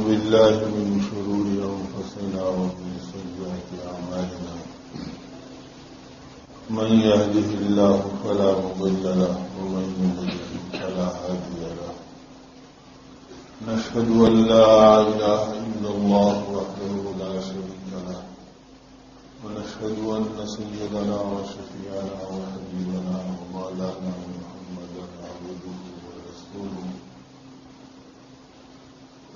بالله من شرور أنفسنا ومن سيئات أعمالنا من يهده الله فلا مضل له ومن يضلل فلا هادي له نشهد أن لا إله إلا الله وحده لا شريك له ونشهد أن سيدنا وشفيعنا وحبيبنا ومولانا محمدا عبده ورسوله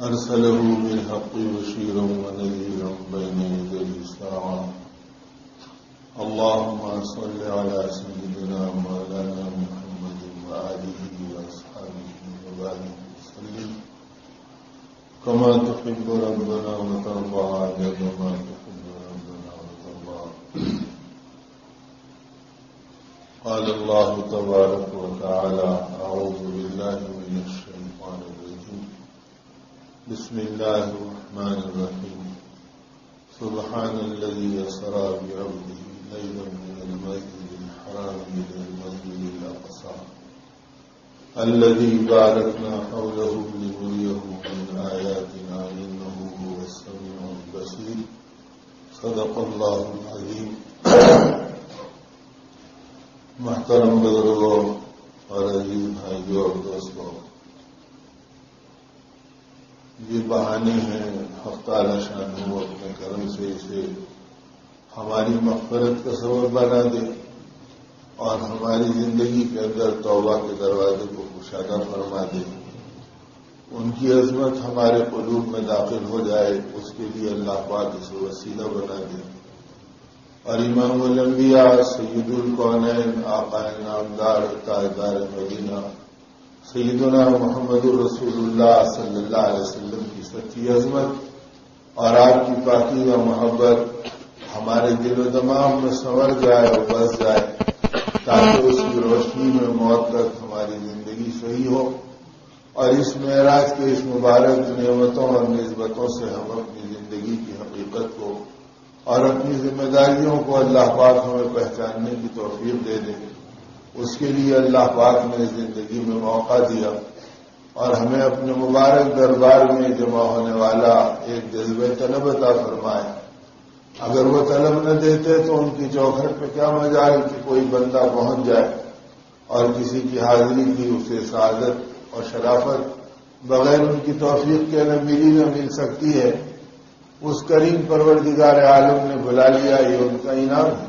أرسله بالحق بشيرا ونذيرا بين يدي الساعة اللهم صل على سيدنا مولانا محمد وآله وأصحابه وبارك وسلم كما تحب ربنا وترضى عدد ما تحب ربنا وترضى. قال الله تبارك وتعالى أعوذ بالله من الشيطان الرجيم بسم الله الرحمن الرحيم سبحان الذي أسرى بعبده ليلا من المسجد الحرام إلى المسجد الأقصى الذي باركنا حوله لنريه من آياتنا إنه هو السميع البصير صدق الله العظيم. محترم بزرگوں اور عزیز بھائیوں اور دوستوں، یہ بہانے ہیں حق تعالی شانہ اپنے کرم سے اسے ہماری مغفرت کا سبب بنا دے اور ہماری زندگی کے اندر توبہ کے دروازے کو کشادہ فرما دے. ان کی عظمت ہمارے قلوب میں داخل ہو جائے، اس کے لیے اللہ پاک اسے وسیلہ بنا دے. اور امام الانبیاء سید الکونین آقا نامدار تاجدار مدینہ سیدنا محمد الرسول اللہ صلی اللہ علیہ وسلم کی سچی عظمت اور آپ کی پاکیزہ محبت ہمارے دل و دماغ میں سنور جائے اور بس جائے، تاکہ اس کی روشنی میں موت تک ہماری زندگی صحیح ہو اور اس معراج کے اس مبارک نعمتوں اور نسبتوں سے ہم اپنی زندگی کی حقیقت کو اور اپنی ذمہ داریوں کو اللہ پاک ہمیں پہچاننے کی توفیق دے دے. اس کے لیے اللہ پاک نے زندگی میں موقع دیا اور ہمیں اپنے مبارک دربار میں جمع ہونے والا ایک جذبہ طلب عطا فرمائے. اگر وہ طلب نہ دیتے تو ان کی چوکھٹ پہ کیا مجال کہ کوئی بندہ پہنچ جائے اور کسی کی حاضری کی اسے سعادت اور شرافت بغیر ان کی توفیق کے نہ مل سکتی ہے. اس کریم پروردگار عالم نے بلا لیا، یہ ان کا انعام ہے.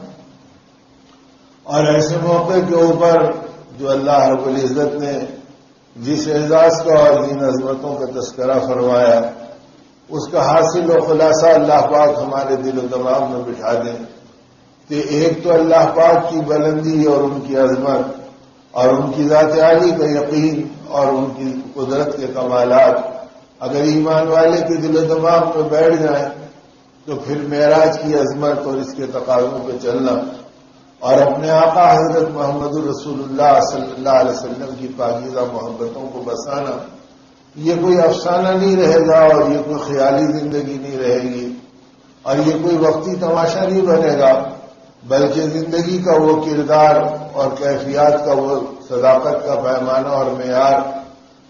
اور ایسے موقع کے اوپر جو اللہ رب العزت نے جس اعزاز کا اور جن عظمتوں کا تذکرہ فرمایا، اس کا حاصل و خلاصہ اللہ پاک ہمارے دل و دماغ میں بٹھا دیں کہ ایک تو اللہ پاک کی بلندی اور ان کی عظمت اور ان کی ذات عالی کا یقین اور ان کی قدرت کے کمالات اگر ایمان والے کے دل و دماغ میں بیٹھ جائیں تو پھر معراج کی عظمت اور اس کے تقاضوں پہ چلنا اور اپنے آقا حضرت محمد الرسول اللہ صلی اللہ علیہ وسلم کی پاکیزہ محبتوں کو بسانا، یہ کوئی افسانہ نہیں رہے گا اور یہ کوئی خیالی زندگی نہیں رہے گی اور یہ کوئی وقتی تماشا نہیں بنے گا، بلکہ زندگی کا وہ کردار اور کیفیات کا وہ صداقت کا پیمانہ اور معیار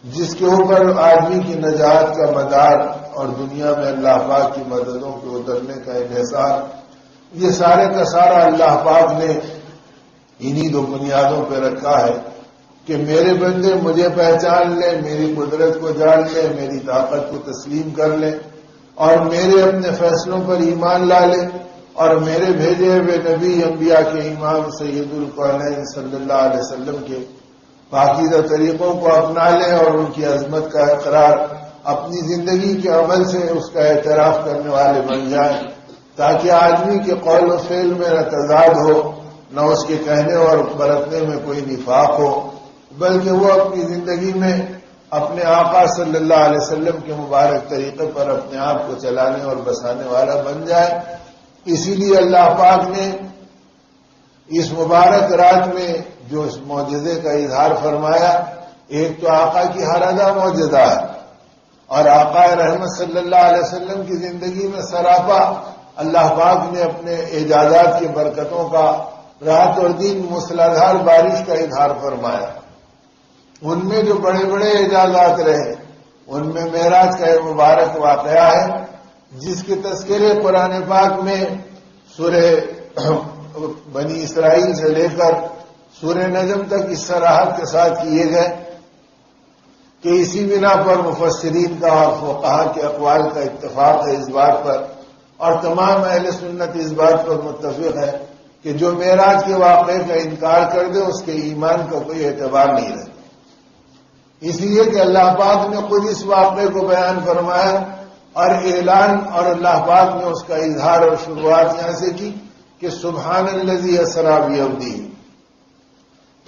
جس کے اوپر آدمی کی نجات کا مدار اور دنیا میں اللہ پاک کی مددوں کے اترنے کا انحصار، یہ سارے کا سارا اللہ پاک نے انہی دو بنیادوں پہ رکھا ہے کہ میرے بندے مجھے پہچان لیں، میری قدرت کو جان لیں، میری طاقت کو تسلیم کر لیں اور میرے اپنے فیصلوں پر ایمان لا لیں اور میرے بھیجے ہوئے نبی انبیاء کے امام سید الکونین صلی اللہ علیہ وسلم کے پاکیزہ طریقوں کو اپنا لیں اور ان کی عظمت کا اقرار اپنی زندگی کے عمل سے اس کا اعتراف کرنے والے بن جائیں، تاکہ آدمی کے قول و فعل میں نہ تضاد ہو، نہ اس کے کہنے اور برتنے میں کوئی نفاق ہو، بلکہ وہ اپنی زندگی میں اپنے آقا صلی اللہ علیہ وسلم کے مبارک طریقے پر اپنے آپ کو چلانے اور بسانے والا بن جائے. اسی لیے اللہ پاک نے اس مبارک رات میں جو اس معجزے کا اظہار فرمایا، ایک تو آقا کی ہر ادا معجزہ ہے اور آقا رحمت صلی اللہ علیہ وسلم کی زندگی میں سراپا اللہ پاک نے اپنے اعجازات کی برکتوں کا رات اور دن موسلادھار بارش کا اظہار فرمایا. ان میں جو بڑے بڑے اعجازات رہے ان میں معراج کا ایک مبارک واقعہ ہے جس کے تذکرے قرآن پاک میں سورہ بنی اسرائیل سے لے کر سورہ نجم تک اس صراحت کے ساتھ کیے گئے کہ اسی بنا پر مفسرین کا اور فقہاء کے اقوال کا اتفاق ہے اس بات پر، اور تمام اہل سنت اس بات پر متفق ہے کہ جو معراج کے واقعے کا انکار کر دے اس کے ایمان کا کوئی اعتبار نہیں رہتا، اس لیے کہ اللہ پاک نے خود اس واقعے کو بیان فرمایا اور اعلان، اور اللہ پاک نے اس کا اظہار اور شروعات یہاں سے کی کہ سبحان الذی اسری بعبدہ،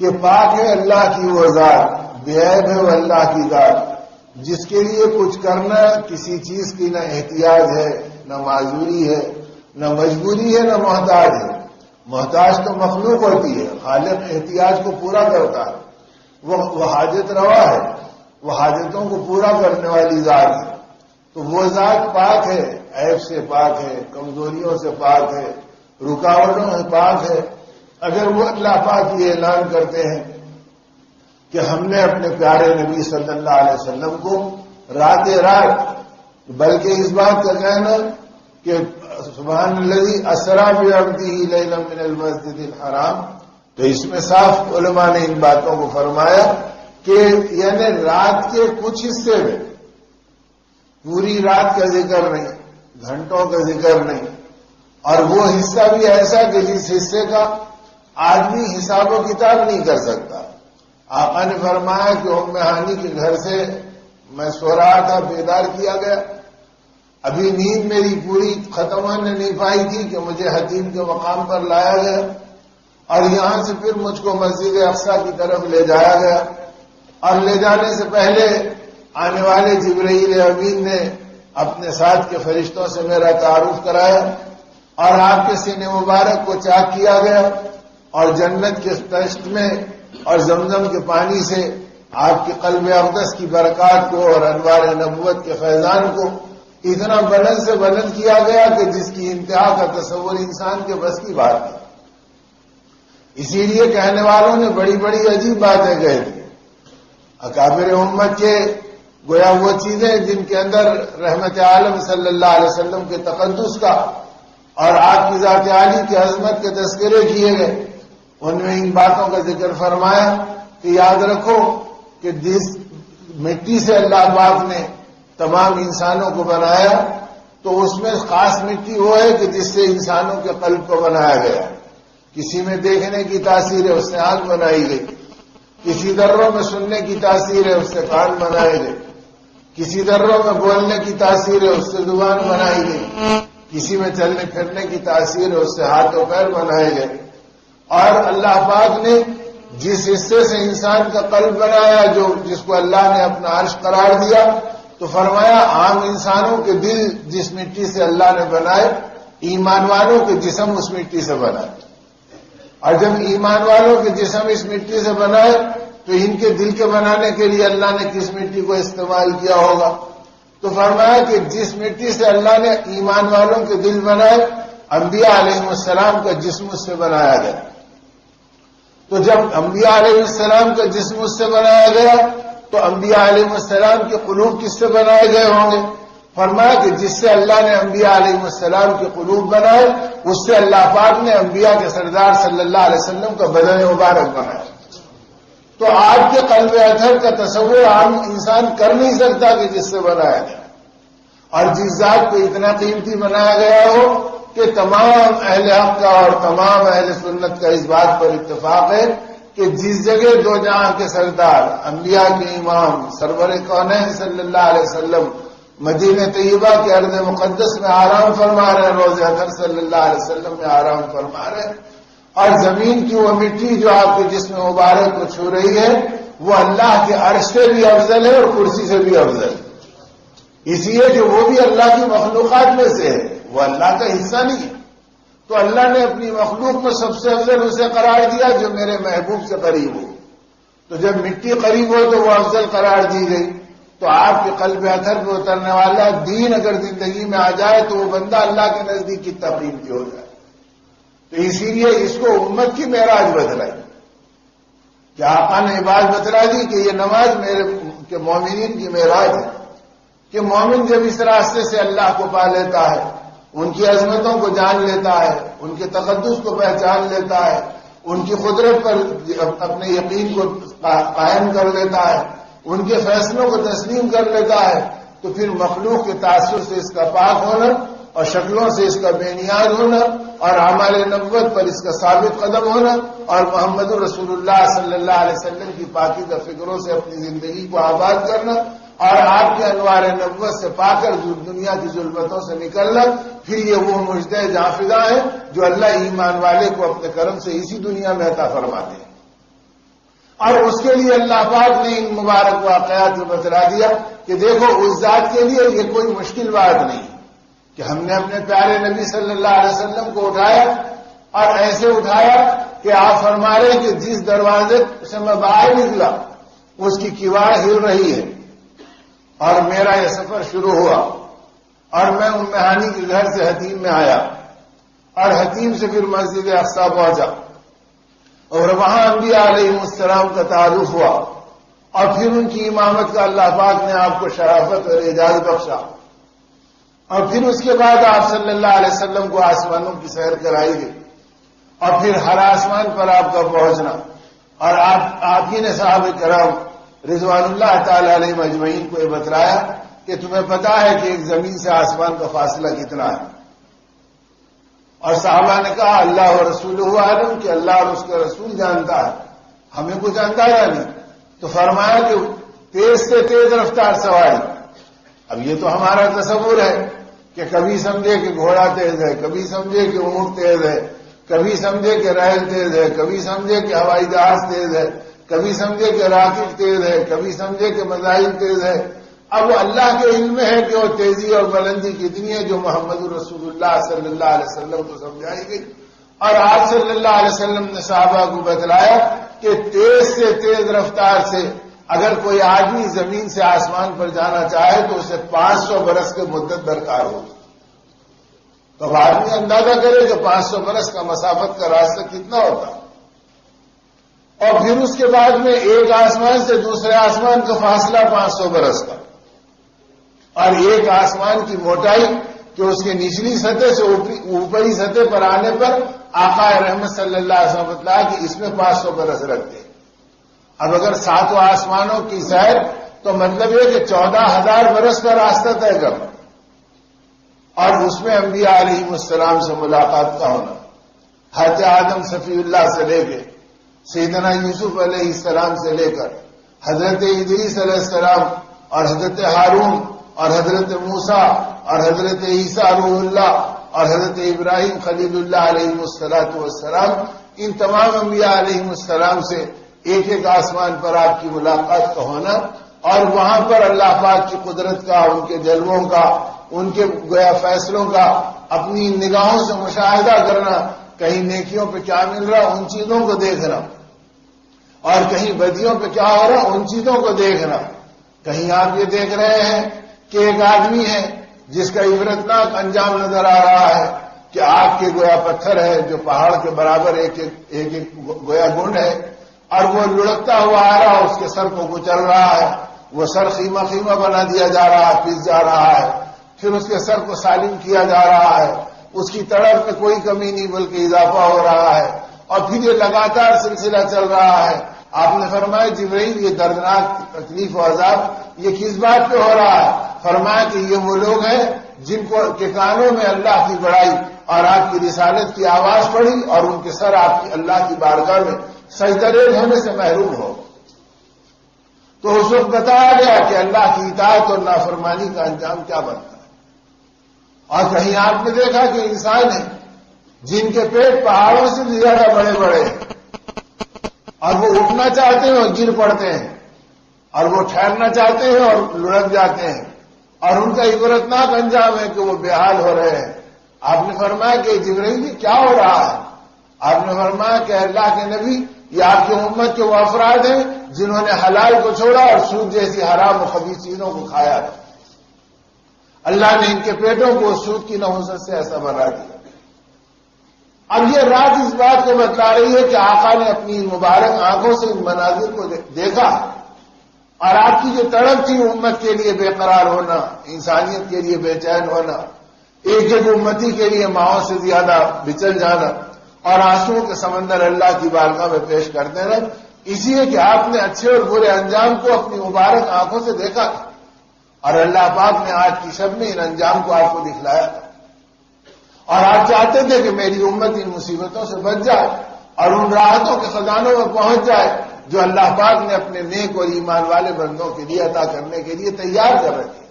کہ پاک ہے اللہ کی وہ ذات، بے عیب ہے وہ اللہ کی ذات جس کے لیے کچھ کرنا کسی چیز کی نہ احتیاج ہے، نہ معذوری ہے، نہ مجبوری ہے، نہ محتاج ہے۔ محتاج تو مخلوق ہوتی ہے، خالق احتیاج کو پورا کرتا ہے، وہ حاجت روا ہے، وہ حاجتوں کو پورا کرنے والی ذات ہے۔ تو وہ ذات پاک ہے، عیب سے پاک ہے، کمزوریوں سے پاک ہے، رکاوٹوں سے پاک ہے۔ اگر وہ اللہ پاک یہ اعلان کرتے ہیں کہ ہم نے اپنے پیارے نبی صلی اللہ علیہ وسلم کو رات بلکہ اس بات کا کہنا کہ سبحان الذی اسری بعبدہ لیلا من المسجد الحرام، تو اس میں صاف علماء نے ان باتوں کو فرمایا کہ یعنی رات کے کچھ حصے میں، پوری رات کا ذکر نہیں، گھنٹوں کا ذکر نہیں، اور وہ حصہ بھی ایسا کہ جس حصے کا آدمی حساب و کتاب نہیں کر سکتا۔ آقا نے فرمایا کہ ام ہانی کے گھر سے میں سو رہا تھا، بیدار کیا گیا، ابھی نیند میری پوری ختم ہونے نہیں پائی تھی کہ مجھے حتیم کے مقام پر لایا گیا، اور یہاں سے پھر مجھ کو مسجد اقصیٰ کی طرف لے جایا گیا، اور لے جانے سے پہلے آنے والے جبرائیل امین نے اپنے ساتھ کے فرشتوں سے میرا تعارف کرایا، اور آپ کے سینے مبارک کو چاک کیا گیا، اور جنت کے طشت میں اور زمزم کے پانی سے آپ کے قلب اقدس کی برکات کو اور انوار نبوت کے فیضان کو اتنا بلند سے بلند کیا گیا کہ جس کی انتہا کا تصور انسان کے بس کی بات ہے۔ اسی لیے کہنے والوں نے بڑی بڑی عجیب باتیں کہی تھی۔ اکابر امت کے گویا وہ چیزیں جن کے اندر رحمت عالم صلی اللہ علیہ وسلم کے تقدس کا اور آپ کی ذات عالی کی عظمت کے تذکرے کیے گئے، ان میں ان باتوں کا ذکر فرمایا کہ یاد رکھو کہ جس مٹی سے اللہ پاک نے تمام انسانوں کو بنایا تو اس میں خاص مٹی وہ ہے کہ جس سے انسانوں کے قلب کو بنایا گیا۔ کسی میں دیکھنے کی تاثیر ہے، اس سے آنکھ بنائی گئی، کسی ذروں میں سننے کی تاثیر ہے، اس سے کان بنائے گئے، کسی ذروں میں بولنے کی تاثیر ہے، اس سے زبان بنائی گئی، کسی میں چلنے پھرنے کی تاثیر ہے، اس سے ہاتھ و پیر بنائے گئے۔ اور اللہ پاک نے جس حصے سے انسان کا قلب بنایا، جس کو اللہ نے اپنا عرش قرار دیا، تو فرمایا عام انسانوں کے دل جس مٹی سے اللہ نے بنائے، ایمان والوں کے جسم اس مٹی سے بنائے، اور جب ایمان والوں کے جسم اس مٹی سے بنائے تو ان کے دل کے بنانے کے لیے اللہ نے کس مٹی کو استعمال کیا ہوگا؟ تو فرمایا کہ جس مٹی سے اللہ نے ایمان والوں کے دل بنائے، انبیاء علیہ السلام کا جسم اس سے بنایا گیا۔ تو جب انبیاء علیہ السلام کا جسم اس سے بنایا گیا تو انبیاء علیہ السلام کے قلوب کس سے بنائے گئے ہوں گے؟ فرمایا کہ جس سے اللہ نے انبیاء علیہ السلام کے قلوب بنائے، اس سے اللہ پاک نے انبیاء کے سردار صلی اللہ علیہ وسلم کا بدن مبارک بنایا۔ تو آپ کے قلب اطہر کا تصور عام انسان کر نہیں سکتا کہ جس سے بنایا گیا، اور جس ذات کو اتنا قیمتی بنایا گیا ہو کہ تمام اہل حق کا اور تمام اہل سنت کا اس بات پر اتفاق ہے کہ جس جگہ دو جہاں کے سردار، انبیاء کے امام، سرور کونین صلی اللہ علیہ وسلم مدینہ طیبہ کے ارض مقدس میں آرام فرما رہے ہیں، روضہ اطہر صلی اللہ علیہ وسلم میں آرام فرما رہے ہیں، اور زمین کی وہ مٹی جو آپ کے جسم مبارک کو چھو رہی ہے وہ اللہ کے عرش سے بھی افضل ہے اور کرسی سے بھی افضل ہے، اس لیے کہ وہ بھی اللہ کی مخلوقات میں سے ہے، وہ اللہ کا حصہ نہیں ہے۔ تو اللہ نے اپنی مخلوق میں سب سے افضل اسے قرار دیا جو میرے محبوب سے قریب ہو، تو جب مٹی قریب ہو تو وہ افضل قرار دی گئی۔ تو آپ کے قلب اطہر پہ اترنے والا دین اگر زندگی میں آ جائے تو وہ بندہ اللہ کے نزدیک کتنا قیمتی ہو جائے۔ تو اسی لیے اس کو امت کی معراج بتلائی کہ آقا نے بات بتلا دی کہ یہ نماز میرے کے مومنین کی معراج ہے، کہ مومن جب اس راستے سے اللہ کو پا لیتا ہے، ان کی عظمتوں کو جان لیتا ہے، ان کے تقدس کو پہچان لیتا ہے، ان کی قدرت پر اپنے یقین کو قائم کر لیتا ہے، ان کے فیصلوں کو تسلیم کر لیتا ہے، تو پھر مخلوق کے تاثر سے اس کا پاک ہونا اور شکلوں سے اس کا بے نیاز ہونا اور اعمال نبوت پر اس کا ثابت قدم ہونا اور محمد رسول اللہ صلی اللہ علیہ وسلم کی پاکیزہ فکروں سے اپنی زندگی کو آباد کرنا اور آپ کے انوار نبوت سے پا کر دنیا کی ظلمتوں سے نکلنا، پھر یہ وہ مجدہ جافدہ ہے جو اللہ ایمان والے کو اپنے کرم سے اسی دنیا میں عطا فرماتے ہیں۔ اور اس کے لیے اللہ پاک نے ان مبارک واقعات میں بتلا دیا کہ دیکھو اس ذات کے لیے یہ کوئی مشکل بات نہیں کہ ہم نے اپنے پیارے نبی صلی اللہ علیہ وسلم کو اٹھایا اور ایسے اٹھایا کہ آپ فرما رہے ہیں کہ جس دروازے سے میں باہر نکلا اس کی کیواڑ ہل رہی ہے اور میرا یہ سفر شروع ہوا اور میں ام ہانی کے گھر سے حتیم میں آیا اور حتیم سے پھر مسجد اقصی پہنچا اور وہاں انبیاء علیہ السلام کا تعارف ہوا اور پھر ان کی امامت کا اللہ پاک نے آپ کو شرافت اور اعزاز بخشا اور پھر اس کے بعد آپ صلی اللہ علیہ وسلم کو آسمانوں کی سیر کرائی گئی اور پھر ہر آسمان پر آپ کا پہنچنا اور آپ ہی نے صحابہ کرام رضوان اللہ تعالی علیہ مجمعین کو یہ بتلایا کہ تمہیں پتا ہے کہ ایک زمین سے آسمان کا فاصلہ کتنا ہے، اور صحابہ نے کہا اللہ و رسولہ عالم کہ اللہ اور اس کا رسول جانتا ہے، ہمیں کچھ اندازہ نہیں۔ تو فرمایا کہ تیز سے تیز رفتار سواری، اب یہ تو ہمارا تصور ہے کہ کبھی سمجھے کہ گھوڑا تیز ہے، کبھی سمجھے کہ اونٹ تیز ہے، کبھی سمجھے کہ ریل تیز ہے، کبھی سمجھے کہ ہوائی جہاز تیز ہے، کبھی سمجھے کہ راکٹ تیز ہے، کبھی سمجھے کہ میزائل تیز ہے۔ اب اللہ کے علم میں ہے کہ وہ تیزی اور بلندی کتنی ہے جو محمد رسول اللہ صلی اللہ علیہ وسلم کو سمجھائی گئی، اور آپ صلی اللہ علیہ وسلم نے صحابہ کو بتلایا کہ تیز سے تیز رفتار سے اگر کوئی آدمی زمین سے آسمان پر جانا چاہے تو اسے 500 برس کی مدت درکار ہوگی۔ تو اب آدمی اندازہ کرے کہ 500 برس کا مسافت کا راستہ کتنا ہوتا، اور پھر اس کے بعد میں ایک آسمان سے دوسرے آسمان کا فاصلہ 500 برس کا، اور ایک آسمان کی موٹائی کہ اس کے نچلی سطح سے اوپری سطح پر آنے پر آقا رحمت صلی اللہ علیہ وسلم بتلایا کہ اس میں 500 برس رکھتے۔ اب اگر 7 آسمانوں کی سیر تو مطلب یہ کہ 14,000 برس کا راستہ طے کرنا، اور اس میں انبیاء علیہ السلام سے ملاقات کا ہونا، حضرت آدم صفی اللہ سے لے کے سیدنا یوسف علیہ السلام سے لے کر حضرت ادریس علیہ السلام اور حضرت ہارون اور حضرت موسیٰ اور حضرت عیسیٰ روح اللہ اور حضرت ابراہیم خلیل اللہ علیہ والسلام، ان تمام انبیاء علیہ السلام سے ایک ایک آسمان پر آپ کی ملاقات کا ہونا، اور وہاں پر اللہ پاک کی قدرت کا، ان کے جلووں کا، ان کے گویا فیصلوں کا اپنی نگاہوں سے مشاہدہ کرنا، کہیں نیکیوں پہ کیا مل رہا ان چیزوں کو دیکھنا، اور کہیں بدیوں پہ کیا ہو رہا ان چیزوں کو دیکھنا۔ کہیں آپ یہ دیکھ رہے ہیں کہ ایک آدمی ہے جس کا عبرتناک انجام نظر آ رہا ہے کہ آگ کے گویا پتھر ہے جو پہاڑ کے برابر ایک گویا گنڈ ہے، اور وہ لڑکتا ہوا آ رہا، اس کے سر کو کچل رہا ہے، وہ سر خیمہ خیمہ بنا دیا جا رہا ہے، پس جا رہا ہے، پھر اس کے سر کو سالم کیا جا رہا ہے، اس کی طرف میں کوئی کمی نہیں بلکہ اضافہ ہو رہا ہے، اور پھر یہ لگاتار سلسلہ چل رہا ہے۔ آپ نے فرمایا جبرائیل یہ دردناک تکلیف و عذاب یہ کس بات پہ ہو رہا ہے؟ فرمایا کہ یہ وہ لوگ ہیں جن کو کے کانوں میں اللہ کی بڑائی اور آپ کی رسالت کی آواز پڑی اور ان کے سر آپ کی اللہ کی بارگاہ میں سجدہ ریز ہونے سے محروم ہو۔ تو اس وقت بتایا گیا کہ اللہ کی اطاعت اور نافرمانی کا انجام کیا بنتا ہے۔ اور کہیں آپ نے دیکھا کہ انسان ہیں جن کے پیٹ پہاڑوں سے بھی زیادہ بڑے بڑے ہیں، اور وہ اٹھنا چاہتے ہیں اور گر پڑتے ہیں، اور وہ ٹھہرنا چاہتے ہیں اور لڑک جاتے ہیں، اور ان کا عبرتناک انجام ہے کہ وہ بے حال ہو رہے ہیں۔ آپ نے فرمایا کہ جبرائیل کیا ہو رہا ہے؟ آپ نے فرمایا کہ اللہ کے نبی یہ آپ کی امت کے وہ افراد ہیں جنہوں نے حلال کو چھوڑا اور سود جیسی حرام و خبیث چیزوں کو کھایا تھا۔ اللہ نے ان کے پیٹوں کو سود کی نحوست سے ایسا بنا دیا۔ اب یہ رات اس بات کو بتلا رہی ہے کہ آقا نے اپنی مبارک آنکھوں سے ان مناظر کو دیکھا، اور آپ کی جو تڑپ تھی امت کے لیے بے قرار ہونا، انسانیت کے لیے بے چین ہونا، ایک ایک امتی کے لیے ماؤں سے زیادہ بچل جانا اور آنسوؤں کے سمندر اللہ کی بارگاہ میں پیش کر دینا، اسی لیے کہ آپ نے اچھے اور برے انجام کو اپنی مبارک آنکھوں سے دیکھا تھا اور اللہ پاک نے آج کی شب میں ان انجام کو آپ کو دکھلایا تھا، اور آپ چاہتے تھے کہ میری امت ان مصیبتوں سے بچ جائے اور ان راحتوں کے خزانوں میں پہنچ جائے جو اللہ پاک نے اپنے نیک اور ایمان والے بندوں کے لیے عطا کرنے کے لیے تیار کر رکھے۔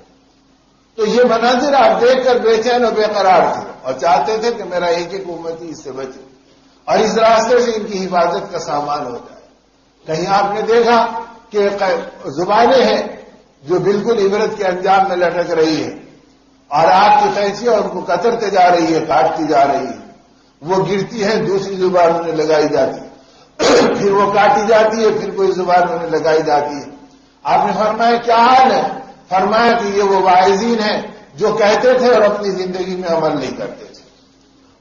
تو یہ مناظر آپ دیکھ کر بے چین و بے قرار تھے اور چاہتے تھے کہ میرا ایک ایک امتی اس سے بچے اور اس راستے سے ان کی حفاظت کا سامان ہو جائے۔ کہیں آپ نے دیکھا کہ زبانیں ہیں جو بالکل عبرت کے انجام میں لٹک رہی ہے اور آگ کی قینچیاں ان کو کترتے جا رہی ہے، کاٹتی جا رہی ہے، وہ گرتی ہے، دوسری زبان انہیں لگائی جاتی ہے، پھر وہ کاٹی جاتی ہے، پھر کوئی زبان انہیں لگائی جاتی ہے۔ آپ نے فرمایا کیا حال ہے؟ فرمایا کہ یہ وہ واعظین ہیں جو کہتے تھے اور اپنی زندگی میں عمل نہیں کرتے تھے،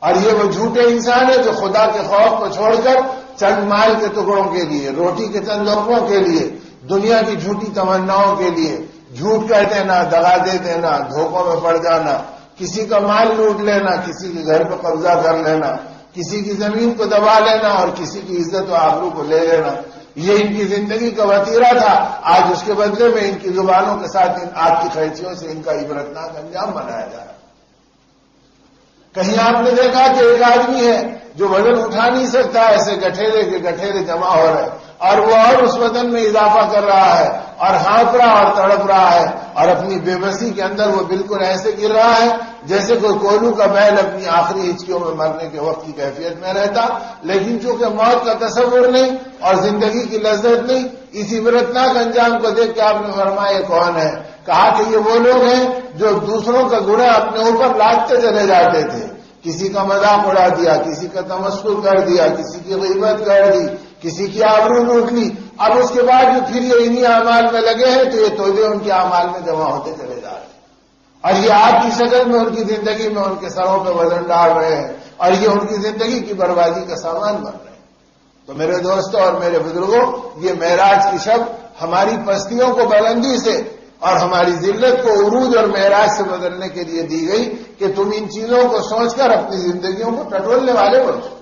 اور یہ وہ جھوٹے انسان ہیں جو خدا کے خوف کو چھوڑ کر چند مال کے ٹکڑوں کے لیے، روٹی کے چند لقموں کے لیے، دنیا کی جھوٹی تمناؤں کے لیے جھوٹ کہہ دینا، دغا دے دینا، دھوکوں میں پڑ جانا، کسی کا مال لوٹ لینا، کسی کے گھر پہ قبضہ کر لینا، کسی کی زمین کو دبا لینا اور کسی کی عزت و آبرو کو لے لینا، یہ ان کی زندگی کا وتیرہ تھا۔ آج اس کے بدلے میں ان کی زبانوں کے ساتھ ان آگ کی قینچیوں سے ان کا عبرتناک انجام بنایا جا رہا ہے۔ کہیں آپ نے دیکھا کہ ایک آدمی ہے جو وزن اٹھا نہیں سکتا، ایسے گٹھیرے کے گٹھیرے جمع ہو رہے اور وہ اور اس وزن میں اضافہ کر رہا ہے اور ہانپ رہا اور تڑپ رہا ہے اور اپنی بے بسی کے اندر وہ بالکل ایسے گر رہا ہے جیسے کوئی کولو کا بیل اپنی آخری ہچکیوں میں مرنے کے وقت کی کیفیت میں رہتا، لیکن چونکہ موت کا تصور نہیں اور زندگی کی لذت نہیں، اس عبرتناک انجام کو دیکھ کے آپ نے فرمایا یہ کون ہے؟ کہا کہ یہ وہ لوگ ہیں جو دوسروں کا گناہ اپنے اوپر لادتے چلے جاتے تھے، کسی کا مذاق اڑا دیا، کسی کا تمسخر کر دیا، کسی کی غیبت کر دی، کسی کی آبرو لوٹ لی، اب اس کے بعد جو پھر یہ انہی اعمال میں لگے ہیں تو یہ توبے ان کے اعمال میں جمع ہوتے چلے جا رہے ہیں اور یہ آپ کی شکل میں ان کی زندگی میں ان کے سروں پہ وزن ڈال رہے ہیں اور یہ ان کی زندگی کی بربادی کا سامان بن رہے ہیں۔ تو میرے دوستوں اور میرے بزرگوں، یہ معراج کی شب ہماری پستیوں کو بلندی سے اور ہماری ذلت کو عروج اور معراج سے بدلنے کے لیے دی گئی کہ تم ان چیزوں کو سوچ کر اپنی زندگیوں کو ٹٹولنے والے بنو۔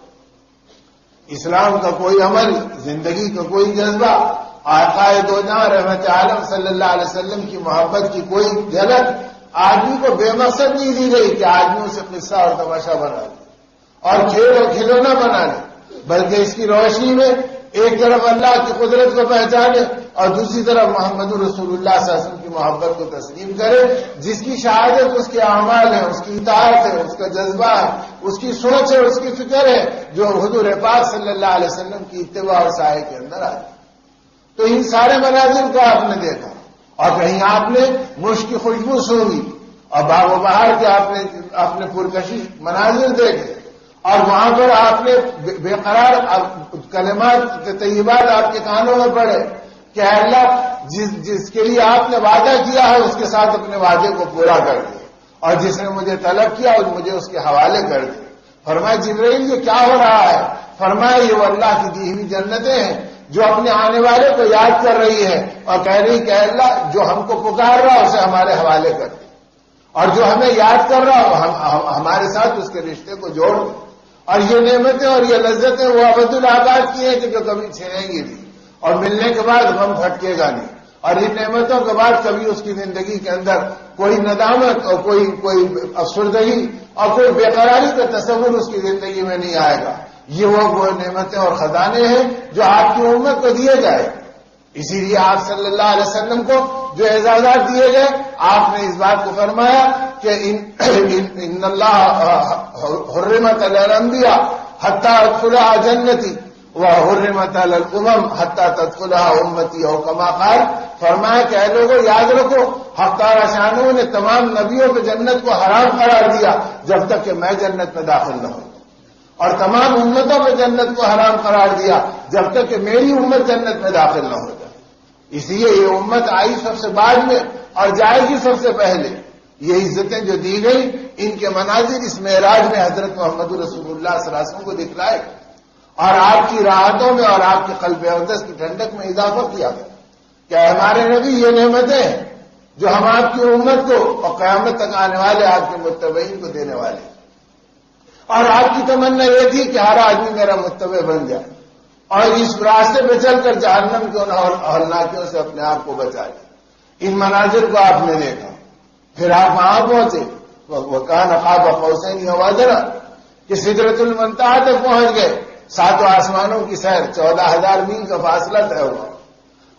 اسلام کا کوئی عمل، زندگی کا کوئی جذبہ، آقائے دو جہاں رحمت عالم صلی اللہ علیہ وسلم کی محبت کی کوئی جھلک آدمی کو بے مقصد نہیں دی گئی کہ آدمی اسے قصہ اور تماشا بنا لے اور کھیل اور کھلونا بنا لے، بلکہ اس کی روشنی میں ایک طرف اللہ کی قدرت کو پہچانے اور دوسری طرف محمد رسول اللہ صلی اللہ علیہ وسلم کی محبت کو تسلیم کرے، جس کی شہادت اس کے اعمال ہے، اس کی اطاعت ہے، اس کا جذبہ ہے، اس کی سوچ ہے، اس کی فکر ہے، جو حضور پاک صلی اللہ علیہ وسلم کی اتباع اور سائے کے اندر آئی۔ تو ان سارے مناظر کو آپ نے دیکھا اور کہیں آپ نے مشک کی خوشبو سونگی اور باغ و بہار کے آپ نے پرکشش مناظر دیکھے اور وہاں پر آپ نے بے قرار کلمات کے طیبات آپ کے کانوں میں پڑے کہ اے اللہ جس کے لیے آپ نے وعدہ کیا ہے اس کے ساتھ اپنے وعدے کو پورا کر دے اور جس نے مجھے طلب کیا اور مجھے اس کے حوالے کر دے۔ فرمایا جبرائیل یہ کیا ہو رہا ہے؟ فرمایا یہ وہ اللہ کی دی ہوئی جنتیں ہیں جو اپنے آنے والے کو یاد کر رہی ہے اور کہہ رہی کہ اے اللہ جو ہم کو پکار رہا اسے ہمارے حوالے کر دے اور جو ہمیں یاد کر رہا ہمارے ساتھ اس کے رشتے کو جوڑ دے، اور یہ نعمتیں اور یہ لذتیں وہ ابد الآباد کی ہیں کہ جو کبھی چھینیں گی نہیں اور ملنے کے بعد غم پھٹکے گا نہیں، اور ان نعمتوں کے بعد کبھی اس کی زندگی کے اندر کوئی ندامت اور کوئی افسردگی اور کوئی بے قراری کا تصور اس کی زندگی میں نہیں آئے گا۔ یہ وہ نعمتیں اور خزانے ہیں جو آپ کی امت کو دیے جائے، اسی لیے آپ صلی اللہ علیہ وسلم کو جو اعزازات دیے گئے آپ نے اس بات کو فرمایا کہ ان اللہ حرمت علی الانبیاء حتی ادخلها جنتی وحرمت علی الامم حتی تدخلها امتی او کما قال، فرمایا کہ اے لوگوں یاد رکھو حق تعالی شانہ نے تمام نبیوں کو جنت کو حرام قرار دیا جب تک کہ میں جنت میں داخل نہ ہوں، اور تمام امتوں میں جنت کو حرام قرار دیا جب تک کہ میری امت جنت میں داخل نہ ہو جائے۔ اس لیے یہ امت آئی سب سے بعد میں اور جائے گی سب سے پہلے۔ یہ عزتیں جو دی گئی ان کے مناظر اس معراج میں حضرت محمد رسول اللہ صلی اللہ علیہ وسلم کو دکھلائے اور آپ کی راحتوں میں اور آپ کے قلب اقدس کی ٹھنڈک میں اضافہ کیا گیا۔ کہ ہمارے نبی یہ نعمتیں ہیں جو ہم آپ کی امت کو اور قیامت تک آنے والے آپ کے متبعین کو دینے والے ہیں. اور آپ کی تمنا یہ تھی کہ ہر آدمی میرا متبع بن جائے اور اس راستے پہ چل کر جہنم کے ان ہولناکیوں سے اپنے آپ کو بچائے. ان مناظر کو آپ نے دیکھا، پھر آپ وہاں پہنچے، وَكَانَ قَابَ قَوْسَيْنِ أَوْ أَدْنَىٰ کہ سدرۃ المنتہا تک پہنچ گئے. 7 آسمانوں کی سیر، 14,000 میل کا فاصلہ طے ہوا،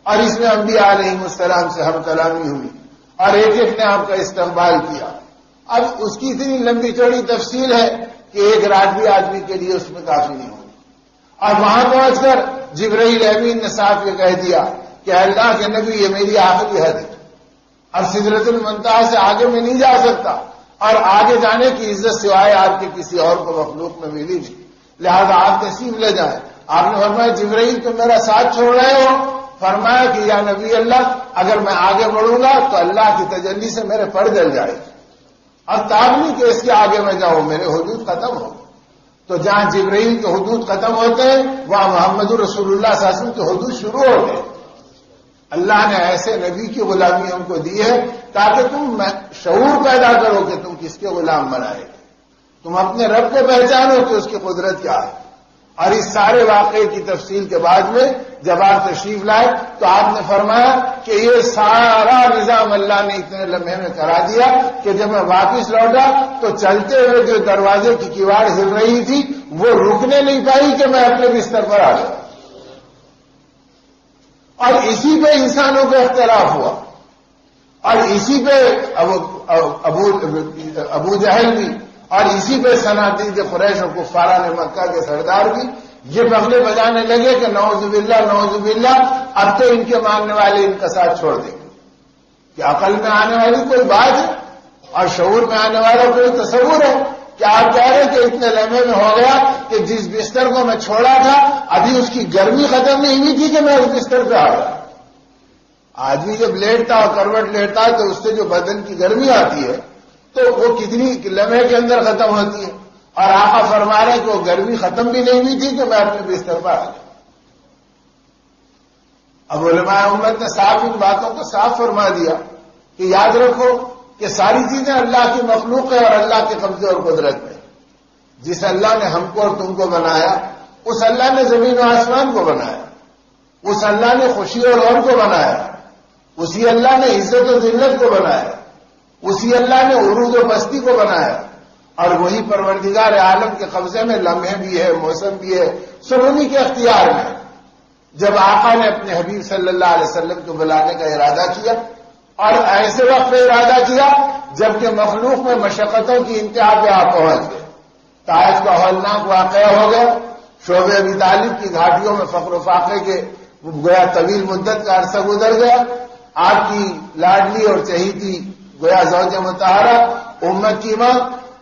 اور اس میں انبیاء علیہ السلام سے ہم کلامی ہوئی اور ایک ایک نے آپ کا استقبال کیا. اب اس کی اتنی لمبی چوڑی تفصیل ہے کہ ایک رات بھی آدمی کے لیے اس میں کافی نہیں ہوگی. اور وہاں پہنچ کر جبرائیل امین نے صاف یہ کہہ دیا کہ اللہ کے نبی یہ میری آخری حد ہے، اب سدرۃ المنتہا سے آگے میں نہیں جا سکتا، اور آگے جانے کی عزت سوائے آپ کے کسی اور کو مخلوق میں ملی نہیں، لہذا آپ تشریف لے جائیں. آپ نے فرمایا جبرائیل تم میرا ساتھ چھوڑ رہے ہو؟ فرمایا کہ یا نبی اللہ اگر میں آگے بڑھوں گا تو اللہ کی تجلی سے میرے پر جل جائے گی، اور تابنی کہ اس کے آگے میں جاؤں میرے حدود ختم ہو. تو جہاں جبرائیل کے حدود ختم ہوتے ہیں وہاں محمد رسول اللہ صلی اللہ علیہ وسلم کے حدود شروع ہوتے ہیں. اللہ نے ایسے نبی کی غلامی ہم کو دی ہے تاکہ تم شعور پیدا کرو کہ تم کس کے غلام بنائے، تم اپنے رب کو پہچانو کہ اس کی قدرت کیا ہے. اور اس سارے واقعے کی تفصیل کے بعد میں جب آپ تشریف لائے تو آپ نے فرمایا کہ یہ سارا نظام اللہ نے اتنے لمحے میں کرا دیا کہ جب میں واپس لوٹا تو چلتے ہوئے جو دروازے کی کیواڑ ہل رہی تھی وہ رکنے نہیں پائی کہ میں اپنے بستر پر آ گیا. اور اسی پہ انسانوں کا اختلاف ہوا، اور اسی پہ ابو جہل بھی، اور اسی پہ صنادید قریش اور کفاران مکہ کے سردار بھی یہ بغلے بجانے لگے کہ نعوذ باللہ نعوذ باللہ اب تو ان کے ماننے والے ان کا ساتھ چھوڑ دیں گے. کہ عقل میں آنے والی کوئی بات ہے اور شعور میں آنے والا کوئی تصور ہے کہ آپ کہہ رہے ہیں کہ اتنے لمحے میں ہو گیا کہ جس بستر کو میں چھوڑا تھا ابھی اس کی گرمی ختم نہیں ہوئی تھی کہ میں اس بستر پہ آ گیا. آدمی جب لیٹتا اور کروٹ لیٹتا ہے تو اس سے جو بدن کی گرمی آتی ہے تو وہ کتنی لمحے کے اندر ختم ہوتی ہے، اور آقا فرما رہے ہیں کہ وہ گرمی ختم بھی نہیں ہوئی تھی کہ میں اپنے بستر پر آ گیا. اب علماء امت نے صاف ان باتوں کو صاف فرما دیا کہ یاد رکھو کہ ساری چیزیں اللہ کی مخلوق ہے اور اللہ کے قبضے اور قدرت میں. جس اللہ نے ہم کو اور تم کو بنایا اس اللہ نے زمین و آسمان کو بنایا، اس اللہ نے خوشی اور غم کو بنایا، اسی اللہ نے عزت و ذلت کو بنایا، اسی اللہ نے عروج و پستی کو بنایا، اور وہی پروردگار عالم کے قبضے میں لمحے بھی ہے، موسم بھی ہے، سب انہی کے اختیار میں. جب آقا نے اپنے حبیب صلی اللہ علیہ وسلم کو بلانے کا ارادہ کیا اور ایسے وقت پہ ارادہ کیا جبکہ مخلوق میں مشقتوں کی انتہا پہ آپ پہنچ گئے. طائف کا ہولناک واقعہ ہو گیا، شعب ابی طالب کی گھاٹیوں میں فقر و فاقے کے گویا طویل مدت کا عرصہ گزر گیا. آپ کی لاڈلی اور چہیتی گویا زوج مطہرہ امت کی ماں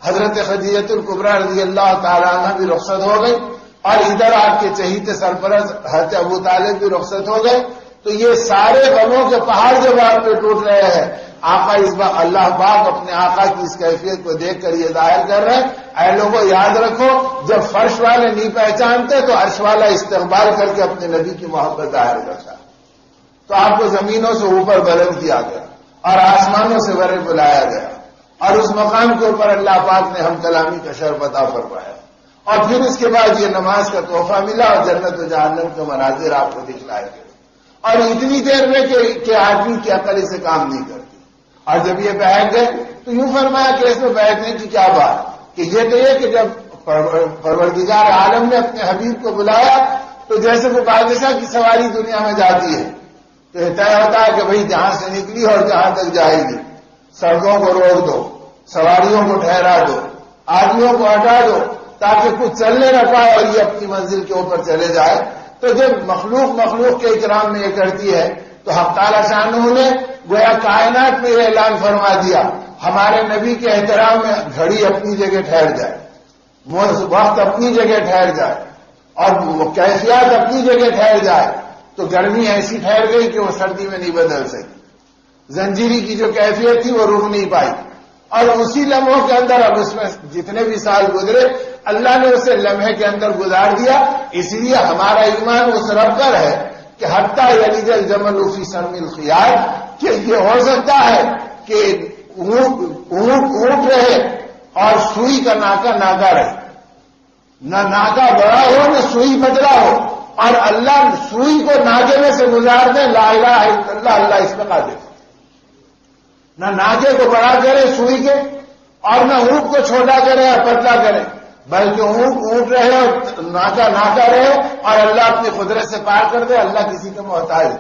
حضرت خدیجہ الکبریٰ رضی اللہ تعالی عنہ بھی رخصت ہو گئی، اور ادھر آپ کے چہیتے سرپرست حضرت ابو طالب بھی رخصت ہو گئے. تو یہ سارے غموں کے پہاڑ جب آپ پہ ٹوٹ رہے ہیں آقا اس بار اللہ پاک اپنے آقا کی اس کیفیت کو دیکھ کر یہ ظاہر کر رہے ہیں اے لوگوں یاد رکھو جب فرش والے نہیں پہچانتے تو عرش والا استقبال کر کے اپنے نبی کی محبت ظاہر کرتا. تو آپ کو زمینوں سے اوپر بلند کیا گیا اور آسمانوں سے بڑے بلایا گیا، اور اس مقام کے اوپر اللہ پاک نے ہم کلامی کا شرف عطا فرمایا، اور پھر اس کے بعد یہ نماز کا تحفہ ملا اور جنت و جہنم کے مناظر آپ کو دکھلائے گئے، اور اتنی دیر میں کہ آدمی کی عقل اسے کام نہیں کرتی. اور جب یہ بیٹھ گئے تو یوں فرمایا کہ اس میں بیٹھنے کی کیا بات کہ یہ تو یہ کہ جب پروردگار عالم نے اپنے حبیب کو بلایا تو جیسے وہ بادشاہ کی سواری دنیا میں جاتی ہے تو یہ طے ہوتا ہے کہ بھئی جہاں سے نکلی اور جہاں تک جائے گی سڑکوں کو روک دو، سواریوں کو ٹھہرا دو، آدمیوں کو ہٹا دو تاکہ کچھ چلنے نہ پائے اور یہ اپنی منزل کے اوپر چلے جائے. تو جب مخلوق کے اکرام میں یہ کرتی ہے تو حق تعالی شانہ نے گویا کائنات میں یہ اعلان فرما دیا ہمارے نبی کے احترام میں گھڑی اپنی جگہ ٹھہر جائے، وقت اپنی جگہ ٹھہر جائے، اور کیفیات اپنی جگہ ٹھہر جائے. تو گرمی ایسی ٹھہر گئی کہ وہ سردی میں نہیں بدل سکی، زنجیری کی جو کیفیت تھی وہ رک نہیں پائی، اور اسی لمحوں کے اندر اب اس میں جتنے بھی سال گزرے اللہ نے اسے لمحے کے اندر گزار دیا. اس لیے ہمارا ایمان اس رب پر ہے کہ حتیٰ یلج الجمل فی سم الخیاط، کہ یہ ہو سکتا ہے کہ اونٹ رہے اور سوئی کا ناکا ناکا رہے، نہ ناکا بڑا ہو نہ سوئی پتلا ہو، اور اللہ سوئی کو ناکے میں سے گزار دے، لا الہ الا اللہ، اللہ اس میں قادر، نہ ناکے کو بڑا کرے سوئی کے اور نہ اونٹ کو چھوٹا کرے اور پتلا کرے، بلکہ اونٹ رہے اور ناکا ناکا رہے اور اللہ اپنی قدرت سے پار کر دے، اللہ کسی کا محتاج ہے۔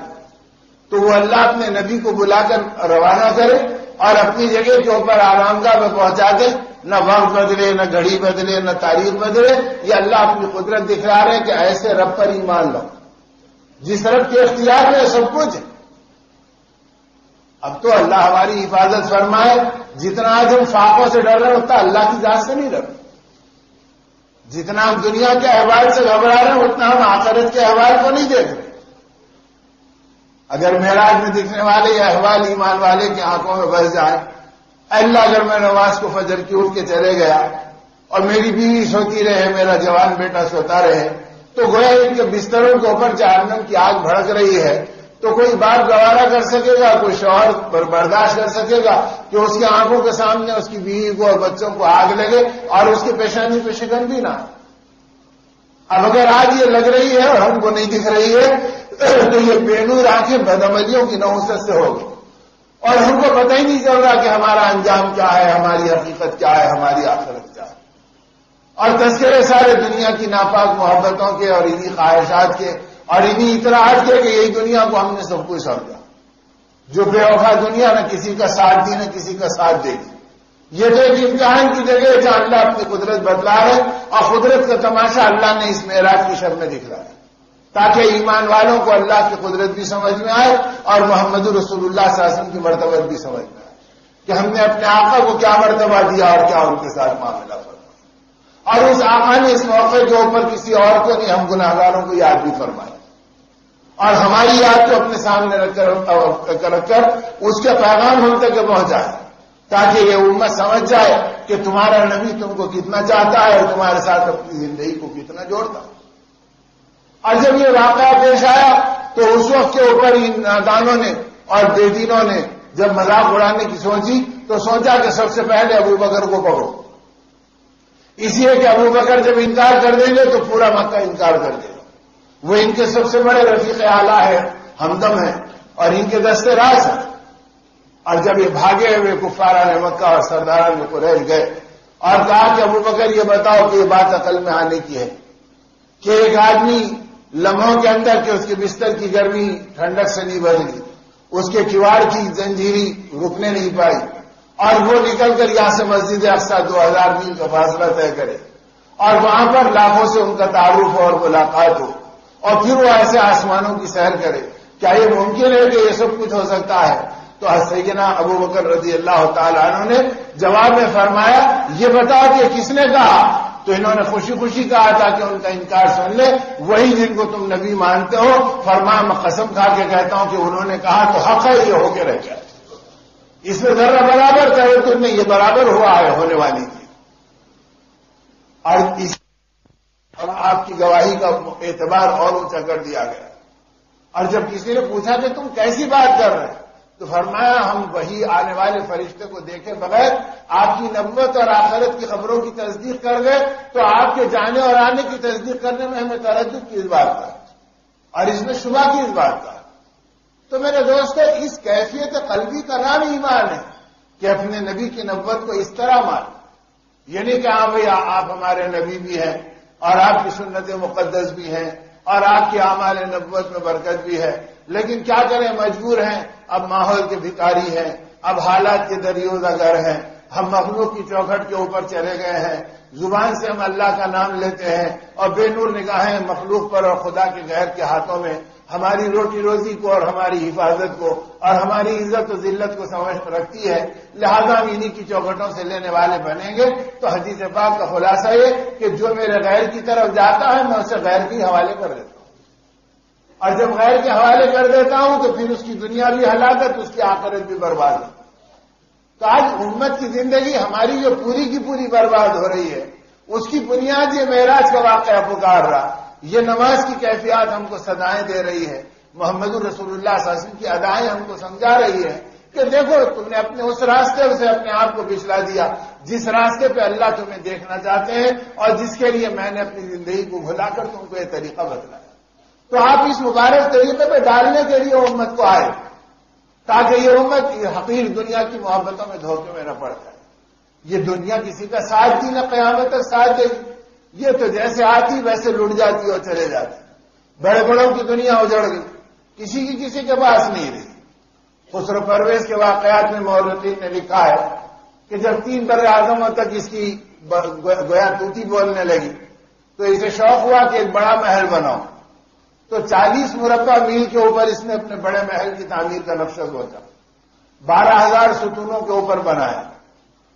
تو وہ اللہ اپنے نبی کو بلا کر روانہ کرے اور اپنی جگہ کے اوپر آرامگاہ میں پہنچا دے، نہ وقت بدلے، نہ گھڑی بدلے، نہ تاریخ بدلے، یہ اللہ اپنی قدرت دکھا رہے ہیں کہ ایسے رب پر ایمان لاؤ جس رب کے اختیار میں سب کچھ ہے۔ اب تو اللہ ہماری حفاظت فرمائے، جتنا آج ہم فاقوں سے ڈر رہے ہیں اتنا اللہ کی ذات سے نہیں ڈر رہے، جتنا ہم دنیا کے احوال سے گھبرا رہے ہیں اتنا ہم آخرت کے احوال کو نہیں دیکھ رہے۔ اگر معراج میں دکھنے والے یہ احوال ایمان والے کی آنکھوں میں بس جائے، اللہ اگر میں نماز کو فجر کی اٹھ کے چلے گیا اور میری بیوی سوتی رہے، میرا جوان بیٹا سوتا رہے، تو گویا ان کے بستروں کے اوپر جہنم کی آگ بھڑک رہی ہے، تو کوئی باپ گوارا کر سکے گا، کوئی شوہر برداشت کر سکے گا کہ اس کی آنکھوں کے سامنے اس کی بیوی کو اور بچوں کو آگ لگے اور اس کی پیشانی پہ شکن بھی نہ؟ اب اگر آج یہ لگ رہی ہے اور ہم کو نہیں دکھ رہی ہے تو یہ بے نور آنکھیں بدعملیوں کی نحوست سے ہوگی، اور ہم کو پتہ ہی نہیں چل رہا کہ ہمارا انجام کیا ہے، ہماری حقیقت کیا ہے، ہماری آخرت کیا ہے، اور تذکرے سارے دنیا کی ناپاک محبتوں کے اور انہی خواہشات کے اور انہی اطلاعات کے کہ یہی دنیا کو ہم نے سب کچھ سمجھا، جو بے وفا دنیا نہ کسی کا ساتھ دی نہ کسی کا ساتھ دے گی۔ یہ تو ایک امتحان کی جگہ ہے جہاں اللہ اپنی قدرت بتلا ہے، اور قدرت کا تماشا اللہ نے اس معراج کی شب میں دکھلا ہے تاکہ ایمان والوں کو اللہ کی قدرت بھی سمجھ میں آئے اور محمد رسول اللہ صلی اللہ علیہ وسلم کی مرتبت بھی سمجھ میں آئے کہ ہم نے اپنے آقا کو کیا مرتبہ دیا اور کیا ان کے ساتھ معاملہ فرمایا، اور اس آقا نے اس موقع کے اوپر کسی اور کو نہیں، ہم گناہگاروں کو یاد بھی فرمائی، اور ہماری یاد کو اپنے سامنے رکھ کر اس کے پیغام ہم تک پہنچائے تاکہ یہ امت سمجھ جائے کہ تمہارا نبی تم کو کتنا چاہتا ہے اور تمہارے ساتھ اپنی زندگی کو کتنا جوڑتا ہے۔ اور جب یہ واقعہ پیش آیا تو اس وقت کے اوپر ان نادانوں نے اور بے دینوں نے جب مذاق اڑانے کی سوچی تو سوچا کہ سب سے پہلے ابو بکر کو پکڑو، اس لیے کہ ابو بکر جب انکار کر دیں گے تو پورا مکہ انکار کر دے گا، وہ ان کے سب سے بڑے رفیق اعلیٰ ہے، ہمدم ہے اور ان کے دستے راز ہیں۔ اور جب یہ بھاگے ہوئے کفاران مکہ اور سرداران قریش گئے اور کہا کہ ابو بکر یہ بتاؤ کہ یہ بات عقل میں آنے کی ہے کہ ایک آدمی لمحوں کے اندر کہ اس کے بستر کی گرمی ٹھنڈک سے نہیں بدلی، اس کے کیواڑ کی زنجیری رکنے نہیں پائی، اور وہ نکل کر یہاں سے مسجد اقصی 2000 میل کا فاصلہ طے کرے اور وہاں پر لاکھوں سے ان کا تعارف اور ملاقات ہو، اور پھر وہ ایسے آسمانوں کی سیر کرے، کیا یہ ممکن ہے کہ یہ سب کچھ ہو سکتا ہے؟ تو سیدنا ابو بکر رضی اللہ تعالیٰ عنہ نے جواب میں فرمایا یہ بتاؤ کہ کس نے کہا؟ تو انہوں نے خوشی خوشی کہا تھا کہ ان کا انکار سن لے، وہی جن کو تم نبی مانتے ہو، فرمایا میں قسم کھا کے کہتا ہوں کہ انہوں نے کہا تو حق ہے، یہ ہو کے رہ گیا، اس میں ذرہ برابر کرے تم نے، یہ برابر ہوا ہے ہونے والی تھی، اور آپ کی گواہی کا اعتبار اور اونچا کر دیا گیا۔ اور جب کسی نے پوچھا کہ تم کیسی بات کر رہے ہیں تو فرمایا ہم وہی آنے والے فرشتے کو دیکھے بغیر آپ کی نبوت اور آخرت کی خبروں کی تصدیق کر گئے، تو آپ کے جانے اور آنے کی تصدیق کرنے میں ہمیں تردد کی اس بات کا اور اس میں شبہ کی اس بات کا۔ تو میرے دوستو اس کیفیت قلبی کا نام ایمان ہے کہ اپنے نبی کی نبوت کو اس طرح مان، یہ نہیں کہ ہاں بھائی آپ ہمارے نبی بھی ہیں اور آپ کی سنت مقدس بھی ہیں اور آپ کی اعمال نبوت میں برکت بھی ہے، لیکن کیا کریں مجبور ہیں، اب ماحول کے بھکاری ہیں، اب حالات کے دریوزہ گر ہیں، ہم مخلوق کی چوکھٹ کے اوپر چلے گئے ہیں، زبان سے ہم اللہ کا نام لیتے ہیں اور بے نور نگاہیں مخلوق پر اور خدا کے غیر کے ہاتھوں میں ہماری روٹی روزی کو اور ہماری حفاظت کو اور ہماری عزت و ذلت کو سمجھ رکھتی ہے، لہذا ہم انہی کی چوکھٹوں سے لینے والے بنیں گے۔ تو حدیث پاک کا خلاصہ یہ کہ جو میرے غیر کی طرف جاتا ہے میں اسے غیر کے حوالے کر دیتا ہوں، اور جب غیر کے حوالے کر دیتا ہوں تو پھر اس کی دنیا بھی ہلاکت، اس کی آخرت بھی برباد ہے۔ تو آج امت کی زندگی ہماری جو پوری کی پوری برباد ہو رہی ہے، اس کی بنیاد یہ معراج کا واقعہ پکار رہا، یہ نماز کی کیفیات ہم کو صدائیں دے رہی ہے، محمد رسول اللہ صلی اللہ علیہ وسلم کی ادائیں ہم کو سمجھا رہی ہے کہ دیکھو تم نے اپنے اس راستے سے اپنے آپ کو پچھلا دیا جس راستے پہ اللہ تمہیں دیکھنا چاہتے ہیں اور جس کے لیے میں نے اپنی زندگی کو بھلا کر تم کو یہ طریقہ بتلایا. تو آپ اس مبارک طریقے پہ ڈالنے کے لیے امت کو آئے تاکہ یہ امت حقیر دنیا کی محبتوں میں دھوکے میں نہ پڑ جائے. یہ دنیا کسی کا ساتھ دی نہ قیامت تک ساتھ دے گی. یہ تو جیسے آتی ویسے لٹ جاتی اور چلے جاتی. بڑے بڑوں کی دنیا اجڑ گئی, کسی کی کسی کے پاس نہیں رہی. خسرو پرویز کے واقعات میں مورخین نے لکھا ہے کہ جب 3 بر اعظموں تک اس کی گویا طوطی بولنے لگی تو اسے شوق ہوا کہ ایک بڑا محل بناؤ. تو 40 مربع میل کے اوپر اس نے اپنے بڑے محل کی تعمیر کا نقشہ سوچا. 12,000 ستونوں کے اوپر بنایا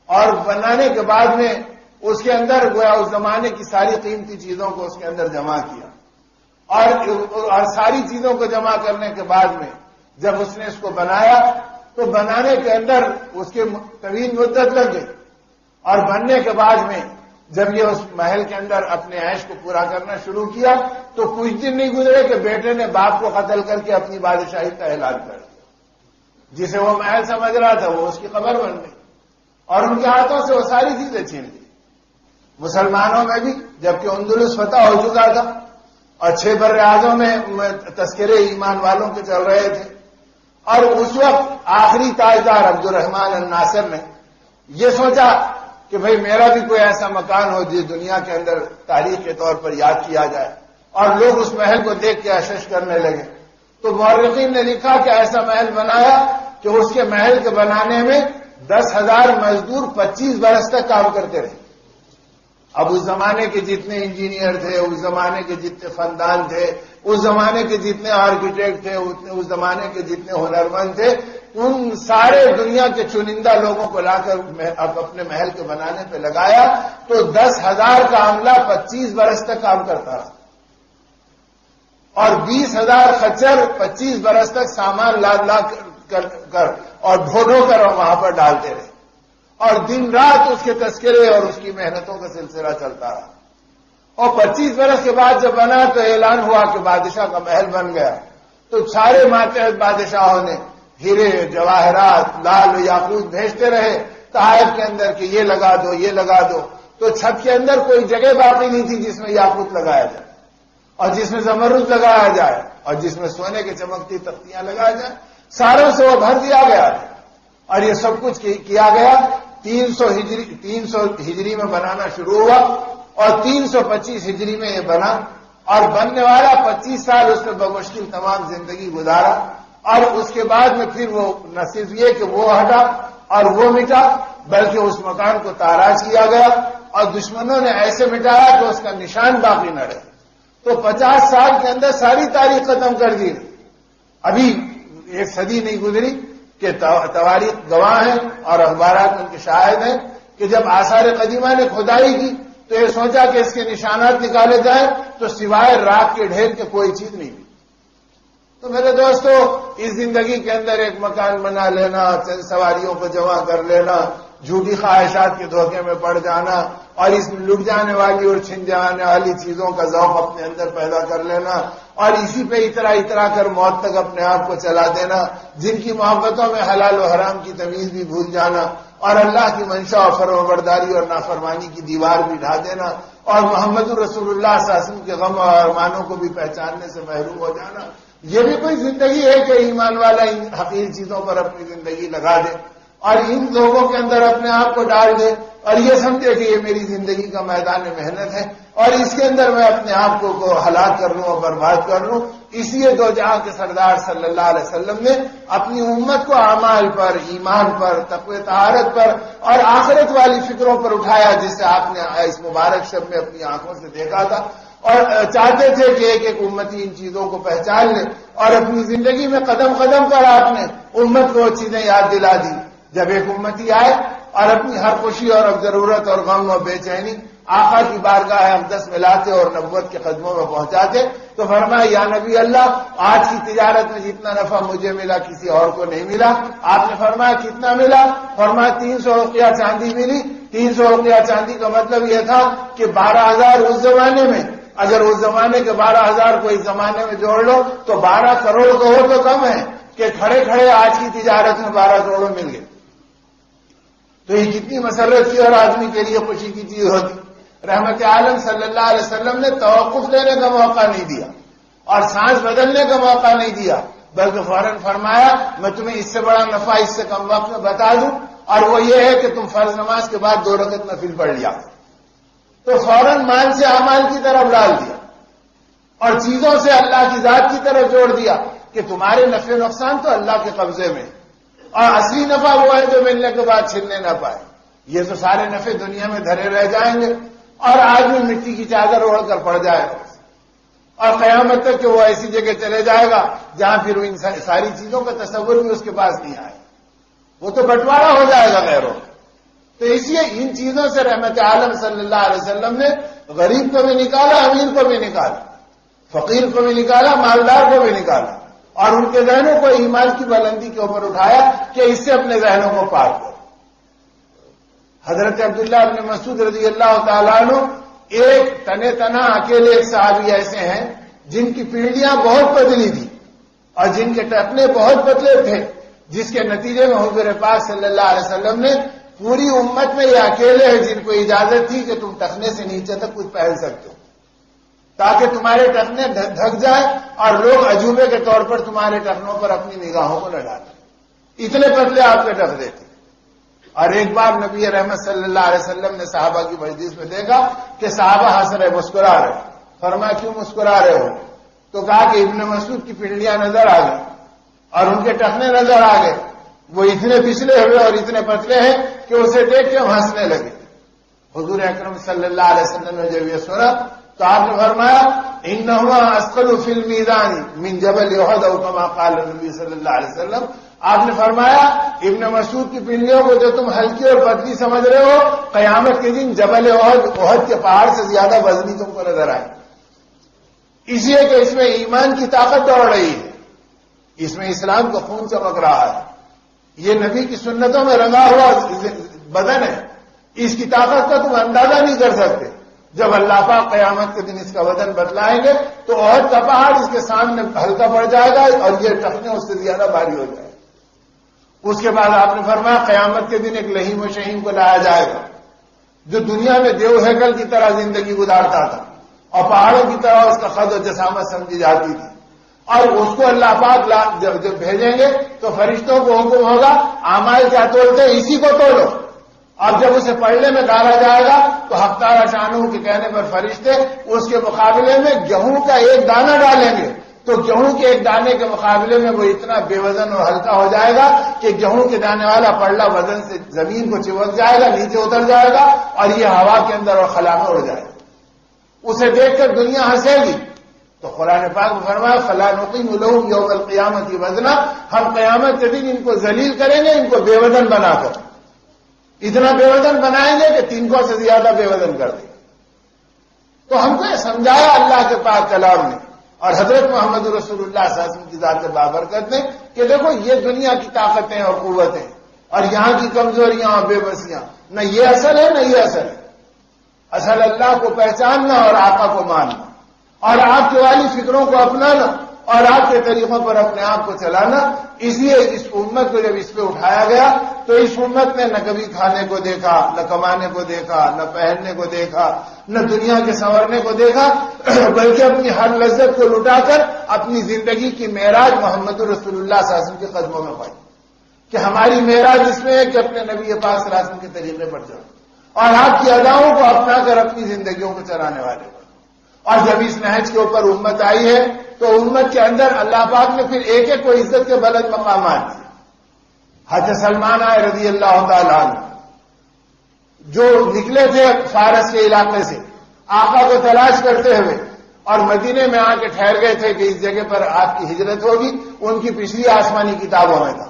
اور بنانے کے بعد میں اس کے اندر گویا اس زمانے کی ساری قیمتی چیزوں کو اس کے اندر جمع کیا. اور ساری چیزوں کو جمع کرنے کے بعد میں جب اس نے اس کو بنایا تو بنانے کے اندر اس کے طویل مدت لگ گئی. اور بننے کے بعد میں جب یہ اس محل کے اندر اپنے عیش کو پورا کرنا شروع کیا تو کچھ دن نہیں گزرے کہ بیٹے نے باپ کو قتل کر کے اپنی بادشاہی کا اعلان کر دیا. جسے وہ محل سمجھ رہا تھا وہ اس کی قبر بن گئی اور ان کے ہاتھوں سے وہ ساری چیزیں چھین لی. مسلمانوں میں بھی جبکہ اندلس فتح ہو چکا تھا اور 6 بر اعظم میں تذکرے ایمان والوں کے چل رہے تھے اور اس وقت آخری تاجدار عبد الرحمن الناصر نے یہ سوچا کہ بھئی میرا بھی کوئی ایسا مکان ہو جس دنیا کے اندر تاریخ کے طور پر یاد کیا جائے اور لوگ اس محل کو دیکھ کے اشش کرنے لگے. تو مورخین نے لکھا کہ ایسا محل بنایا کہ اس کے محل کے بنانے میں 10,000 مزدور 25 برس تک کام کرتے رہے. اب اس زمانے کے جتنے انجینئر تھے, اس زمانے کے جتنے فندان تھے, اس زمانے کے جتنے آرکیٹیکٹ تھے, اس زمانے کے جتنے ہنرمند تھے, ان سارے دنیا کے چنندہ لوگوں کو لا کر اپنے محل کے بنانے پہ لگایا تو 10,000 کا عملہ 25 برس تک کام کرتا رہا اور 20,000 خچر 25 برس تک سامان لا کر اور ڈھو کر وہاں پر ڈالتے رہے اور دن رات اس کے تذکرے اور اس کی محنتوں کا سلسلہ چلتا رہا. اور 25 برس کے بعد جب بنا تو اعلان ہوا کہ بادشاہ کا محل بن گیا. تو سارے ماتحت بادشاہوں نے ہیرے جواہرات لال یاقوت بھیجتے رہے تحائف کے اندر کہ یہ لگا دو یہ لگا دو. تو چھت کے اندر کوئی جگہ باقی نہیں تھی جس میں یاقوت لگایا جائے اور جس میں زمرد لگایا جائے اور جس میں سونے کے چمکتی تختیاں لگایا جائے. ساروں سے وہ بھر دیا گیا اور یہ سب کچھ کیا گیا. 300 ہجری میں بنانا شروع ہوا اور 325 ہجری میں یہ بنا اور بننے والا 25 سال اس میں بمشکل تمام زندگی گزارا. اور اس کے بعد میں پھر وہ نہ صرف یہ کہ وہ ہٹا اور وہ مٹا بلکہ اس مکان کو تاراج کیا گیا اور دشمنوں نے ایسے مٹایا کہ اس کا نشان باقی نہ رہے. تو 50 سال کے اندر ساری تاریخ ختم کر دی. ابھی 1 صدی نہیں گزری کہ تواریخ گواہ ہیں اور اخبارات ان کے شاہد ہیں کہ جب آثار قدیمہ نے کھدائی کی تو یہ سوچا کہ اس کے نشانات نکالے جائیں تو سوائے راکھ کے ڈھیر کے کوئی چیز نہیں ملی. تو میرے دوستو اس زندگی کے اندر ایک مکان بنا لینا, چند سواریوں کو جمع کر لینا, جھوٹی خواہشات کے دھوکے میں پڑ جانا اور اس لٹ جانے والی اور چھن جانے والی چیزوں کا ذوق اپنے اندر پیدا کر لینا اور اسی پہ اترا کر موت تک اپنے آپ کو چلا دینا, جن کی محبتوں میں حلال و حرام کی تمیز بھی بھول جانا اور اللہ کی منشا اور فرمانبرداری اور نافرمانی کی دیوار بھی ڈھا دینا اور محمد رسول اللہ صلی اللہ علیہ وسلم کے غم اور ارمانوں کو بھی پہچاننے سے محروم ہو جانا. یہ بھی کوئی زندگی ہے کہ ایمان والا ان حقیر چیزوں پر اپنی زندگی لگا دے اور ان لوگوں کے اندر اپنے آپ کو ڈال دے اور یہ سمجھے کہ یہ میری زندگی کا میدان محنت ہے اور اس کے اندر میں اپنے آپ کو ہلاک کر لوں اور برباد کر لوں. اس لیے دو جہاں کے سردار صلی اللہ علیہ وسلم نے اپنی امت کو اعمال پر, ایمان پر, تقوی طہارت پر اور آخرت والی فکروں پر اٹھایا جس سے آپ نے اس مبارک شب میں اپنی آنکھوں سے دیکھا تھا اور چاہتے تھے کہ ایک ایک امتی ان چیزوں کو پہچان لے اور اپنی زندگی میں قدم قدم پر آپ نے امت کو چیزیں یاد دلا دی. جب ایک امتی آئے اور اپنی ہر خوشی اور ضرورت اور غم اور بے چینی آقا کی بارگاہ اقدس میں لاتے اور نبوت کے قدموں میں پہنچاتے تو فرمایا یا نبی اللہ آج کی تجارت میں جتنا نفع مجھے ملا کسی اور کو نہیں ملا. آپ نے فرمایا کتنا ملا؟ فرمایا 300 اوقیہ چاندی ملی. 300 اوقیہ چاندی کا مطلب یہ تھا کہ 12,000 اس زمانے میں اگر اس زمانے کے 12,000 کو اس زمانے میں جوڑ لو تو 12 کروڑ تو ہو تو کم ہے کہ کھڑے کھڑے آج کی تجارت میں 12 کروڑ مل گئے. تو یہ کتنی مسرت کی اور آدمی کے لیے خوشی کی چیز ہوتی. رحمت عالم صلی اللہ علیہ وسلم نے توقف لینے کا موقع نہیں دیا اور سانس بدلنے کا موقع نہیں دیا، بلکہ فوراً فرمایا میں تمہیں اس سے بڑا نفع اس سے کم وقت میں بتا دوں، اور وہ یہ ہے کہ تم فرض نماز کے بعد 2 رکعت نفل پڑھ لیا. تو فوراً مال سے اعمال کی طرف ڈال دیا اور چیزوں سے اللہ کی ذات کی طرف جوڑ دیا کہ تمہارے نفع نقصان تو اللہ کے قبضے میں، اور اصلی نفع وہ ہے جو ملنے کے بعد چھننے نہ پائے. یہ تو سارے نفع دنیا میں دھرے رہ جائیں گے اور آدمی مٹی کی چادر اوڑھ کر پڑ جائے گا، اور قیامت تک کہ وہ ایسی جگہ چلے جائے گا جہاں پھر ان ساری چیزوں کا تصور بھی اس کے پاس نہیں آئے، وہ تو بٹوارا ہو جائے گا غیروں. تو اس لیے ان چیزوں سے رحمت عالم صلی اللہ علیہ وسلم نے غریب کو بھی نکالا، امیر کو بھی نکالا، فقیر کو بھی نکالا، مالدار کو بھی نکالا، اور ان کے ذہنوں کو ایمان کی بلندی کے اوپر اٹھایا کہ اس سے اپنے ذہنوں کو پاک کرو. حضرت عبداللہ بن مسعود رضی اللہ تعالیٰ عنہ ایک تنہا اکیلے ایک صحابی ایسے ہیں جن کی پنڈلیاں بہت پتلی تھی اور جن کے ٹخنے بہت پتلے تھے، جس کے نتیجے میں حضور پاک صلی اللہ علیہ وسلم نے پوری امت میں یہ اکیلے ہیں جن کو اجازت تھی کہ تم ٹخنے سے نیچے تک کچھ پہن سکتے ہو تاکہ تمہارے ٹخنے ڈھک جائیں اور لوگ عجوبے کے طور پر تمہارے ٹخنوں پر اپنی نگاہوں کو نہ ڈالیں. اتنے پتلے آپ کے ٹخنے تھے. اور ایک بار نبی رحمت صلی اللہ علیہ وسلم نے صحابہ کی مجلس میں دیکھا کہ صحابہ ہنس رہے، مسکرا رہے. فرمایا کیوں مسکرا رہے ہو؟ تو کہا کہ ابن مسعود کی پنڈلیاں نظر آ گئی اور ان کے ٹخنے نظر آ گئے، وہ اتنے پچھلے ہوئے اور اتنے پتلے ہیں کہ اسے دیکھ کے ہم ہنسنے لگے. حضور اکرم صلی اللہ علیہ وسلم نے جب یہ سنا تو آپ نے فرمایا انہما اثقل فی المیزان من جبل احد او کما قال نبی صلی اللہ علیہ وسلم. آپ نے فرمایا ابن مسعود کی پنڈلیوں کو جو تم ہلکی اور پتلی سمجھ رہے ہو، قیامت کے دن جبل احد کے پہاڑ سے زیادہ وزنی تم کو نظر آئے. اس لیے کہ اس میں ایمان کی طاقت دوڑ رہی ہے، اس میں اسلام کا خون چمک رہا ہے، یہ نبی کی سنتوں میں رنگا ہوا بدن ہے. اس کی طاقت کا تم اندازہ نہیں کر سکتے. جب اللہ پاک قیامت کے دن اس کا وزن بتلائیں گے تو احد کا پہاڑ اس کے سامنے ہلکا پڑ جائے گا اور یہ ٹخنے اس سے زیادہ بھاری ہو جائے. اس کے بعد آپ نے فرمایا قیامت کے دن ایک لہیم و شہیم کو لایا جائے گا جو دنیا میں دیو ہیکل کی طرح زندگی گزارتا تھا اور پہاڑوں کی طرح اس کا قد و جسامت سمجھی جاتی تھی، اور اس کو اللہ پاک جب بھیجیں گے تو فرشتوں کو حکم ہوگا اعمال کیا تولتے ہیں اسی کو تولو. اب جب اسے پڑھنے میں ڈالا جائے گا تو حق تعالی شانہ کے کہنے پر فرشتے اس کے مقابلے میں گیہوں کا ایک دانہ ڈالیں گے تو گیہوں کے ایک دانے کے مقابلے میں وہ اتنا بے وزن اور ہلکا ہو جائے گا کہ گیہوں کے دانے والا پڑلا وزن سے زمین کو چپک جائے گا، نیچے اتر جائے گا اور یہ ہوا کے اندر اور خلا میں اڑ جائے گا. اسے دیکھ کر دنیا ہنسے گی. تو قرآن پاک میں فرمایا فلا نقیم لهم یوم القیامت وزنا، ہم قیامت کے دن ان کو ذلیل کریں گے، ان کو بے وزن بنا کر اتنا بے وزن بنائیں گے کہ تنکوں سے زیادہ بے وزن کر دیں گے. تو ہم کو سمجھایا اللہ کے پاک کلام نے اور حضرت محمد رسول اللہ صلی اللہ علیہ وسلم کی ذات بابرکت نے کہ دیکھو یہ دنیا کی طاقتیں اور قوتیں اور یہاں کی کمزوریاں اور بے بسیاں، نہ یہ اصل ہے نہ یہ اصل ہے. اصل اللہ کو پہچاننا اور آقا کو ماننا اور آپ کے والی فکروں کو اپنانا اور آپ کے طریقوں پر اپنے آپ کو چلانا. اس لیے اس امت کو جب اس پہ اٹھایا گیا تو اس امت نے نہ کبھی کھانے کو دیکھا، نہ کمانے کو دیکھا، نہ پہننے کو دیکھا، نہ دنیا کے سنورنے کو دیکھا، بلکہ اپنی ہر لذت کو لٹا کر اپنی زندگی کی معراج محمد رسول اللہ صلی اللہ علیہ وسلم کے قدموں میں پائی کہ ہماری معراج اس میں ہے کہ اپنے نبی پاک صلی اللہ علیہ وسلم کے طریقے پر چلو اور آپ کی اداؤں کو اپنا کر اپنی زندگیوں کو چلانے والے. اور جب اس نہج کے اوپر امت آئی ہے تو امت کے اندر اللہ پاک نے پھر ایک ایک کو عزت کے بلند مقامات دیے. حضرت سلمان آئے رضی اللہ تعالیٰ عنہ جو نکلے تھے فارس کے علاقے سے آقا کو تلاش کرتے ہوئے اور مدینے میں آ کے ٹھہر گئے تھے کہ اس جگہ پر آپ کی ہجرت ہوگی. ان کی پچھلی آسمانی کتابوں میں تھا.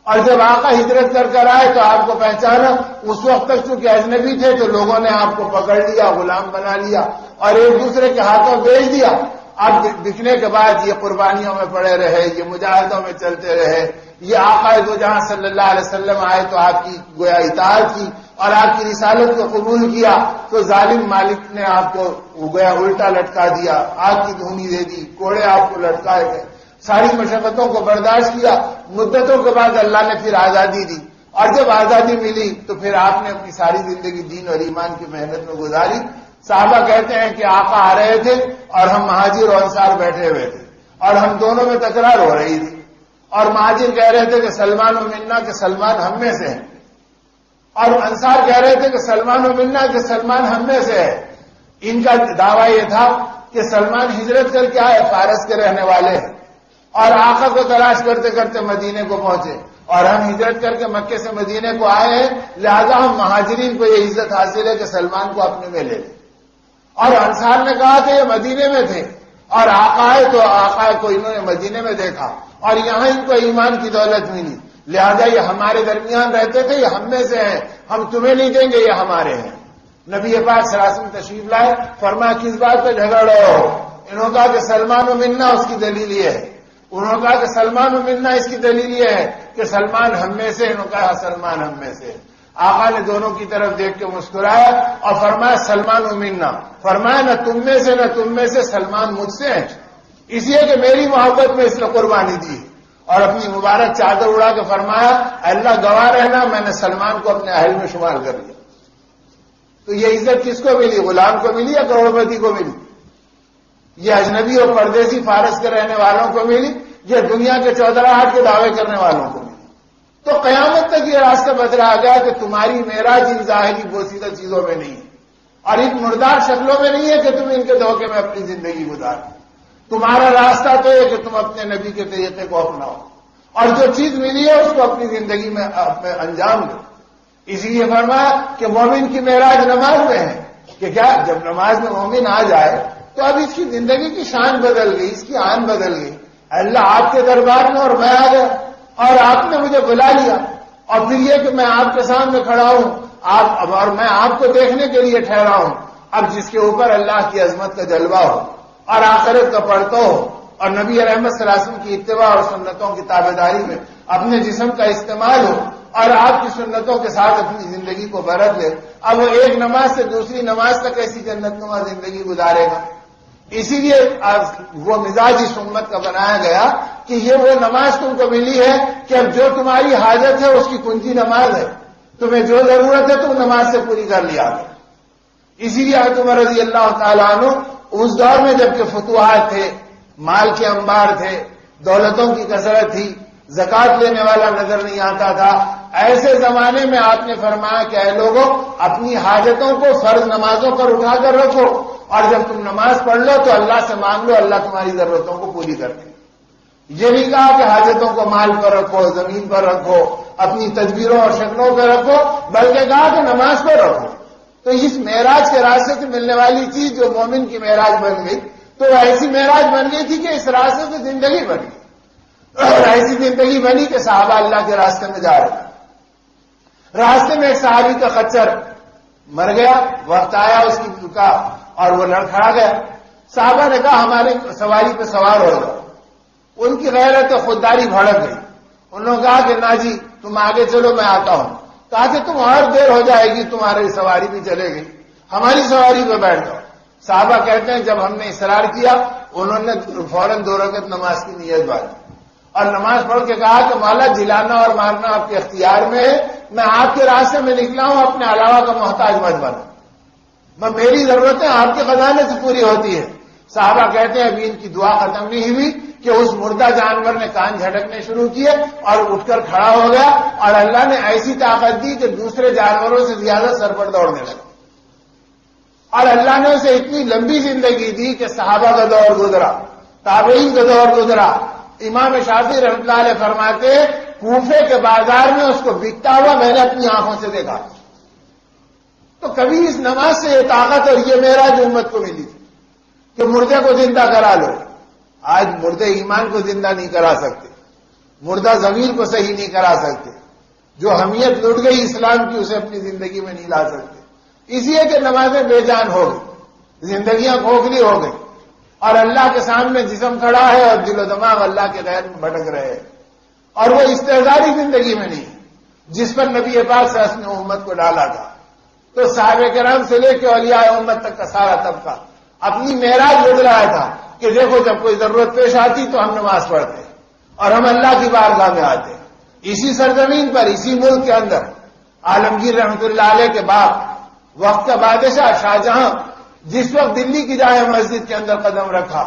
اور جب آقا ہجرت کر کر آئے تو آپ کو پہچانا. اس وقت تک چونکہ اجنبی تھے تو لوگوں نے آپ کو پکڑ لیا، غلام بنا لیا اور ایک دوسرے کے ہاتھوں بیچ دیا. اب دکھنے کے بعد یہ قربانیوں میں پڑے رہے، یہ مجاہدوں میں چلتے رہے، یہ آقا دو جہاں صلی اللہ علیہ وسلم آئے تو آپ کی گویا اطاعت کی اور آپ کی رسالت کو قبول کیا، تو ظالم مالک نے آپ کو گویا الٹا لٹکا دیا، آگ کی دھونی دے دی، کوڑے آپ کو لٹکائے گئے، ساری مشقتوں کو برداشت کیا، مدتوں کے بعد اللہ نے پھر آزادی دی، اور جب آزادی ملی تو پھر آپ نے اپنی ساری زندگی دین اور ایمان کی محنت میں گزاری۔ صحابہ کہتے ہیں کہ آقا آ رہے تھے اور ہم مہاجر اور انصار بیٹھے ہوئے تھے اور ہم دونوں میں تکرار ہو رہی تھی، اور مہاجر کہہ رہے تھے کہ سلمان و منا کہ سلمان ہم میں سے ہے، اور انصار کہہ رہے تھے کہ سلمان و منا کہ سلمان ہم میں سے ہے۔ ان کا دعویٰ یہ تھا کہ سلمان ہجرت کر کے آئے، فارس کے رہنے والے ہیں، اور آقا کو تلاش کرتے کرتے مدینے کو پہنچے، اور ہم ہجرت کر کے مکے سے مدینے کو آئے ہیں، لہذا ہم مہاجرین کو یہ عزت حاصل ہے کہ سلمان کو اپنے میں لے لیں۔ اور انصار نے کہا کہ یہ مدینے میں تھے اور آقا آئے تو آقا کو انہوں نے مدینے میں دیکھا اور یہاں ان کو ایمان کی دولت ملی، لہذا یہ ہمارے درمیان رہتے تھے، یہ ہم میں سے ہیں، ہم تمہیں نہیں دیں گے، یہ ہمارے ہیں۔ نبی پاک صلی اللہ علیہ وسلم تشریف لائے، فرمایا کس بات پہ جھگڑ رہے ہو؟ انہوں نے کہا کہ سلمان و منا، اس کی دلیل یہ ہے۔ انہوں نے کہا کہ سلمان و منا، اس کی دلیل یہ ہے کہ سلمان ہم میں سے، انہوں نے کہا سلمان ہم میں سے۔ آقا نے دونوں کی طرف دیکھ کے مسکرایا اور فرمایا سلمان و منا، فرمایا نہ تم میں سے نہ تم میں سے، سلمان مجھ سے ہے، اس لیے کہ میری محبت میں اس نے قربانی دی، اور اپنی مبارک چادر اڑا کے فرمایا اللہ گواہ رہنا میں نے سلمان کو اپنے اہل میں شمار کر لیا۔ تو یہ عزت کس کو ملی؟ غلام کو ملی یا کروڑپتی کو ملی؟ یہ اجنبی اور پردیسی فارس کے رہنے والوں کو ملی یا دنیا کے چودراہٹ کے دعوے کرنے والوں کو ملی؟ تو قیامت تک یہ راستہ بتلا گیا کہ تمہاری معراج ان ظاہری بوسیدہ چیزوں میں نہیں ہے اور ان مردار شکلوں میں نہیں ہے کہ تم ان کے دھوکے میں اپنی زندگی گزارو۔ تمہارا راستہ تو ہے کہ تم اپنے نبی کے طریقے کو اپناؤ اور جو چیز ملی ہے اس کو اپنی زندگی میں انجام دو۔ اسی لیے فرمایا کہ مومن کی معراج نماز میں ہے کہ کیا جب نماز میں مومن آ جائے تو اب اس کی زندگی کی شان بدل گئی، اس کی آن بدل گئی۔ اللہ آپ کے دربار میں اور میں آ گیا اور آپ نے مجھے بلا لیا، اور پھر یہ کہ میں آپ کے سامنے کھڑا ہوں اور میں آپ کو دیکھنے کے لیے ٹھہرا ہوں۔ اب جس کے اوپر اللہ کی عظمت کا جلوہ ہو اور آخرت کا پڑھتا ہو اور نبی رحمت صلی اللہ علیہ وسلم کی اتباع اور سنتوں کی تابعداری میں اپنے جسم کا استعمال ہو اور آپ کی سنتوں کے ساتھ اپنی زندگی کو برت لے، اب وہ ایک نماز سے دوسری نماز تک ایسی جنت نما زندگی گزارے گا۔ اسی لیے وہ مزاج اس امت کا بنایا گیا کہ یہ وہ نماز تم کو ملی ہے کہ اب جو تمہاری حاجت ہے اس کی کنجی نماز ہے، تمہیں جو ضرورت ہے تم نماز سے پوری کر لیا۔ اسی لیے حضرت عمر رضی اللہ تعالیٰ عنہ اس دور میں جبکہ فتوحات تھے، مال کے انبار تھے، دولتوں کی کثرت تھی، زکات لینے والا نظر نہیں آتا تھا، ایسے زمانے میں آپ نے فرمایا کہ اے لوگوں اپنی حاجتوں کو فرض نمازوں پر اٹھا کر رکھو، اور جب تم نماز پڑھ لو تو اللہ سے مانگ لو، اللہ تمہاری ضرورتوں کو پوری کر دے۔ یہ نہیں کہا کہ حاجتوں کو مال پر رکھو، زمین پر رکھو، اپنی تدبیروں اور شکلوں پر رکھو، بلکہ کہا کہ نماز پر رکھو۔ تو اس معراج کے راستے سے ملنے والی چیز جو مومن کی معراج بن گئی تو ایسی معراج بن گئی تھی کہ اس راستے سے زندگی بنی، اور ایسی زندگی بنی کہ صحابہ اللہ کے راستے میں جا رہے، راستے میں ایک صحابی کا خچر مر گیا، وقت آیا اس کی کا اور وہ لڑکھڑا گیا۔ صحابہ نے کہا ہماری سواری پہ سوار ہو جاؤ۔ ان کی غیرت و خودداری بھڑک گئی، انہوں نے کہا کہ نا جی تم آگے چلو میں آتا ہوں۔ کہا کہ تم اور دیر ہو جائے گی، تمہاری سواری بھی چلے گئی، ہماری سواری پہ بیٹھ جاؤ۔ صحابہ کہتے ہیں جب ہم نے اصرار کیا انہوں نے فوراً 2 رکعت نماز کی نیت باندھی اور نماز پڑھ کے کہا کہ مولا جلانا اور مارنا آپ کے اختیار میں ہے، میں آپ کے راستے میں نکلا ہوں، اپنے علاوہ کا محتاج مت بنا، میری ضرورتیں آپ کے خزانے سے پوری ہوتی ہے۔ صحابہ کہتے ہیں ابھی ان کی دعا ختم نہیں ہوئی کہ اس مردہ جانور نے کان جھٹکنے شروع کیے اور اٹھ کر کھڑا ہو گیا، اور اللہ نے ایسی طاقت دی کہ دوسرے جانوروں سے زیادہ سر پر دوڑنے لگا، اور اللہ نے اسے اتنی لمبی زندگی دی کہ صحابہ کا دور گزرا، تابعین کا دور گزرا۔ امام شافعی رحمۃ اللہ علیہ فرماتے ہیں کوفے کے بازار میں اس کو بکتا ہوا میں نے اپنی آنکھوں سے دیکھا۔ تو کبھی اس نماز سے یہ طاقت اور یہ معراج امت کو ملی تھی کہ مردے کو زندہ کرا لو۔ آج مردے ایمان کو زندہ نہیں کرا سکتے، مردہ ضمیر کو صحیح نہیں کرا سکتے، جو اہمیت لٹ گئی اسلام کی اسے اپنی زندگی میں نہیں لا سکتے، اس لیے کہ نمازیں بے جان ہو گئی، زندگیاں کھوکھلی ہو گئی۔ اور اللہ کے سامنے جسم کھڑا ہے اور دل و دماغ اللہ کے غیر میں بھٹک رہے ہیں، اور وہ استعزاری زندگی میں نہیں جس پر نبی پاک صلی اللہ علیہ وسلم نے امت کو ڈالا تھا۔ تو صحابہ کرام سے لے کے اولیاء امت تک کا سارا طبقہ اپنی معراج لٹ رہا تھا کہ دیکھو جب کوئی ضرورت پیش آتی تو ہم نماز پڑھتے اور ہم اللہ کی بارگاہ میں آتے۔ اسی سرزمین پر، اسی ملک کے اندر عالمگیر رحمت اللہ علیہ کے باپ وقت کا بادشاہ شاہجہاں جس وقت دلی کی جامع مسجد کے اندر قدم رکھا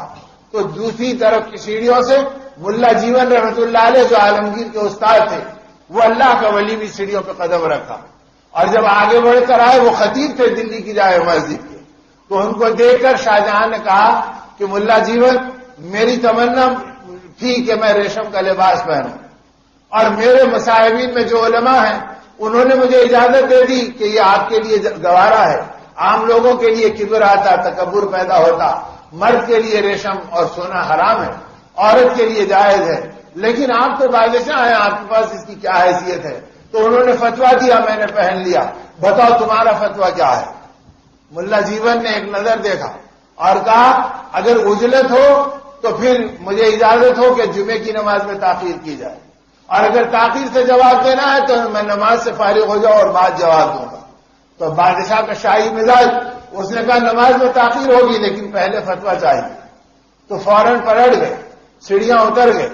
تو دوسری طرف کی سیڑھیوں سے ملا جیون رحمت اللہ علیہ جو عالمگیر کے استاد تھے، وہ اللہ کا ولی بھی سیڑھیوں پہ قدم رکھا، اور جب آگے بڑھ کر آئے وہ خطیب تھے دلی کی جامع مسجد کے، تو ان کو دیکھ کر شاہجہاں نے کہا کہ ملا جیون، میری تمنا تھی کہ میں ریشم کا لباس پہنوں، اور میرے مصاحبین میں جو علماء ہیں انہوں نے مجھے اجازت دے دی کہ یہ آپ کے لیے گوارا ہے، عام لوگوں کے لیے کبر آتا، تکبر پیدا ہوتا، مرد کے لیے ریشم اور سونا حرام ہے، عورت کے لیے جائز ہے، لیکن آپ تو بادشاہ ہیں، آپ کے پاس اس کی کیا حیثیت ہے؟ تو انہوں نے فتویٰ دیا، میں نے پہن لیا، بتاؤ تمہارا فتویٰ کیا ہے؟ ملا جیون نے ایک نظر دیکھا اور کہا اگر اجلت ہو تو پھر مجھے اجازت ہو کہ جمعے کی نماز میں تاخیر کی جائے، اور اگر تاخیر سے جواب دینا ہے تو میں نماز سے فارغ ہو جاؤں اور بعد جواب دوں گا۔ تو بادشاہ کا شاہی مزاج، اس نے کہا نماز میں تاخیر ہوگی لیکن پہلے فتویٰ چاہیے۔ تو فوراً پلٹ گئے، سیڑھیاں اتر گئے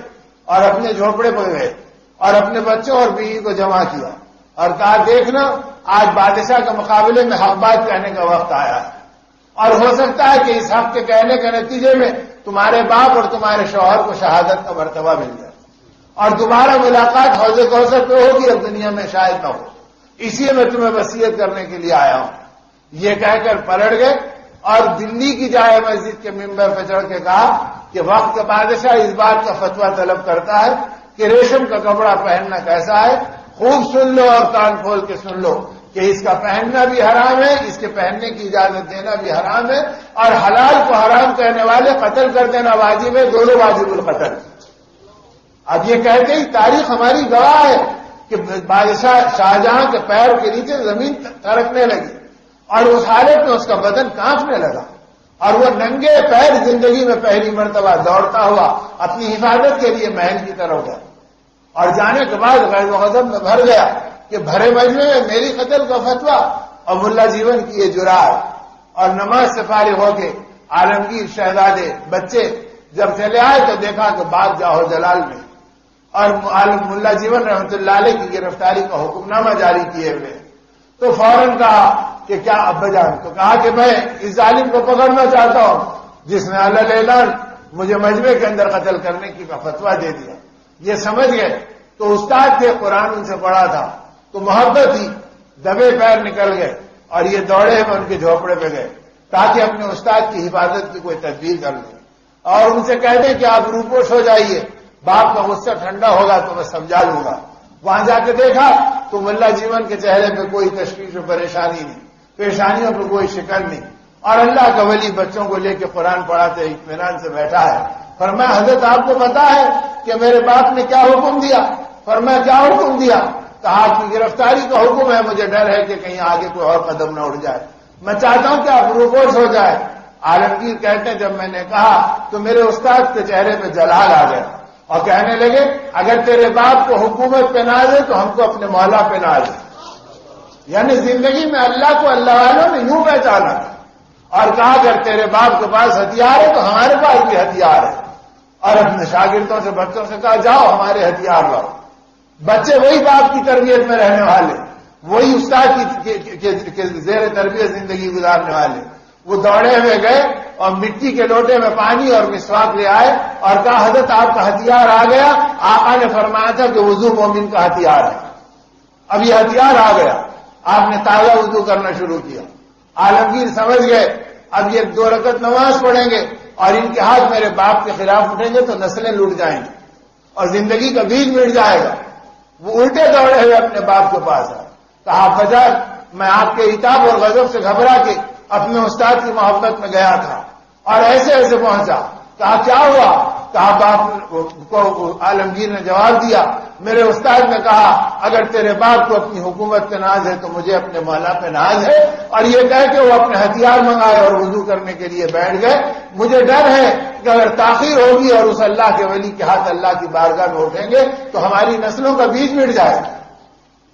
اور اپنے جھوپڑے پہ گئے اور اپنے بچوں اور بیوی کو جمع کیا اور کہا دیکھنا آج بادشاہ کے مقابلے میں حق بات کہنے کا وقت آیا ہے، اور ہو سکتا ہے کہ اس حق کے کہنے کے نتیجے میں تمہارے باپ اور تمہارے شوہر کو شہادت کا مرتبہ مل جائے، اور تمہارا ملاقات حوض کوثر پہ ہوگی اور دنیا میں شاید نہ ہو، اسی لیے میں تمہیں وصیت کرنے کے لیے آیا ہوں۔ یہ کہہ کر پلٹ گئے اور دلی کی جامع مسجد کے ممبر پہ چڑھ کے کہا کہ وقت کا بادشاہ اس بات کا فتویٰ طلب کرتا ہے کہ ریشم کا کپڑا پہننا کیسا ہے، خوب سن لو اور کان کھول کے سن لو کہ اس کا پہننا بھی حرام ہے، اس کے پہننے کی اجازت دینا بھی حرام ہے، اور حلال کو حرام کہنے والے قتل کر دینا واجب ہے، دونوں واجب القتل۔ اب یہ کہتے ہی تاریخ ہماری گواہ ہے کہ بادشاہ شاہجہاں کے پیر کے نیچے زمین تھرکنے لگی اور اس حالت میں اس کا بدن کانپنے لگا، اور وہ ننگے پیر زندگی میں پہلی مرتبہ دوڑتا ہوا اپنی حفاظت کے لیے محل کی طرف گیا، اور جانے کے بعد غیظ و غضب میں بھر گیا کہ بھرے مجمع میں میری قتل کا فتویٰ اور ملا جیون کی یہ جرات، اور نماز سے فارغ ہو کے عالمگیر شہزادے بچے جب چلے آئے تو دیکھا کہ باغ جاہو جلال میں اور ملا جیون رحمت اللہ علیہ کی گرفتاری کا حکم نامہ جاری کیے ہوئے، تو فوراً کہا کہ کیا ابا جان؟ تو کہا کہ میں اس ظالم کو پکڑنا چاہتا ہوں جس نے علل اعلان مجھے مجمع کے اندر قتل کرنے کی کا فتویٰ دے دیا۔ یہ سمجھ گئے، تو استاد تھے، قرآن ان سے پڑھا تھا، تو محبت ہی دبے پیر نکل گئے اور یہ دوڑے ہوئے ان کے جھوپڑے پہ گئے تاکہ اپنے استاد کی حفاظت کی کوئی تدبیر کر لیں، اور ان سے کہہ دیں کہ آپ روپوش ہو جائیے، باپ کا غصہ ٹھنڈا ہوگا تو میں سمجھا لوں گا۔ وہاں جا کے دیکھا تو ملا جیون کے چہرے پہ کوئی تشویش و پریشانی نہیں، پیشانیوں پہ کوئی شکن نہیں، اور اللہ کا ولی بچوں کو لے کے قرآن پڑھاتے اطمینان سے بیٹھا ہے۔ فرمایا حضرت آپ کو پتا ہے کہ میرے باپ نے کیا حکم دیا؟ فرمایا کیا حکم دیا؟ کہا آپ کی گرفتاری کا حکم ہے، مجھے ڈر ہے کہ کہیں آگے کوئی اور قدم نہ اٹھ جائے، میں چاہتا ہوں کہ آپ روپوش ہو جائے۔ عالمگیر کہتے ہیں جب میں نے کہا تو میرے استاد کے چہرے پہ جلال آ گیا اور کہنے لگے اگر تیرے باپ کو حکومت پہ ناز ہے تو ہم کو اپنے مولا پہ ناز ہے۔ یعنی زندگی میں اللہ کو اللہ والوں نے یوں پہچانا اور کہا اگر تیرے باپ کے پاس ہتھیار ہے تو ہمارے پاس بھی ہتھیار ہے، اور اپنے شاگردوں سے بچوں سے کہا جاؤ ہمارے ہتھیار لاؤ۔ بچے وہی باپ کی تربیت میں رہنے والے، وہی استاد کی زیر تربیت زندگی گزارنے والے، وہ دوڑے ہوئے گئے اور مٹی کے لوٹے میں پانی اور مسواک لے آئے اور کہا حضرت آپ کا ہتھیار آ گیا، آقا نے فرمایا تھا کہ وضو مومن کا ہتھیار ہے، اب یہ ہتھیار آ گیا۔ آپ نے تازہ وضو کرنا شروع کیا۔ عالمگیر سمجھ گئے اب یہ 2 رکعت نماز پڑھیں گے اور ان کے ہاتھ میرے باپ کے خلاف اٹھیں گے تو نسلیں لوٹ جائیں گی اور زندگی کا بیج مٹ جائے گا۔ وہ الٹے دوڑے ہوئے اپنے باپ کے پاس آئے، کہا بجا میں آپ کے عتاب اور غضب سے گھبرا کے اپنے استاد کی محبت میں گیا تھا اور ایسے ایسے پہنچا۔ کہا کیا ہوا؟ کہا باپ کو عالمگیر نے جواب دیا، میرے استاد نے کہا اگر تیرے باپ کو اپنی حکومت پہ ناز ہے تو مجھے اپنے مولا پہ ناز ہے، اور یہ کہہ کے وہ اپنے ہتھیار منگائے اور وضو کرنے کے لیے بیٹھ گئے۔ مجھے ڈر ہے کہ اگر تاخیر ہوگی اور اس اللہ کے ولی کے ہاتھ اللہ کی بارگاہ میں اٹھیں گے تو ہماری نسلوں کا بیج مٹ جائے گا۔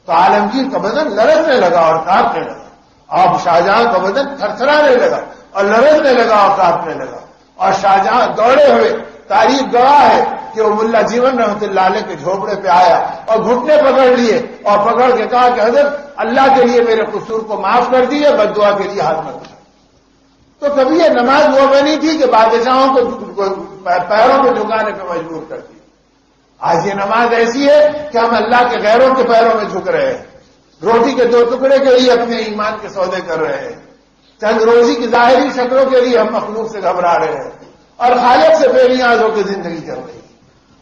تو عالمگیر کا بدن لرزنے لگا اور کانپنے لگا، اور شاہجہاں کا بدن تھرتھرانے لگا اور لرزنے لگا اور کانپنے لگا، اور شاہجہاں دوڑے ہوئے، تاریخ گواہ ہے کہ وہ ملا جیون رحمۃ اللہ علیہ کے جھوپڑے پہ آیا اور گھٹنے پکڑ لیے اور پکڑ کے کہا کہ حضرت اللہ کے لیے میرے قصور کو معاف کر دیے، بد دعا کے لیے ہاتھ مت اٹھائیں۔ تو کبھی یہ نماز وہ بنی تھی کہ بادشاہوں کو پیروں پہ جھکانے پہ مجبور کرتی، آج یہ نماز ایسی ہے کہ ہم اللہ کے غیروں کے پیروں میں جھک رہے ہیں، روٹی کے 2 ٹکڑے کے لیے اپنے ایمان کے سودے کر رہے ہیں، چند روزی کی ظاہری شکلوں کے لیے ہم مخلوق سے گھبرا رہے ہیں، اور خالق سے بے نیاز ہو کے زندگی چل رہی ہے۔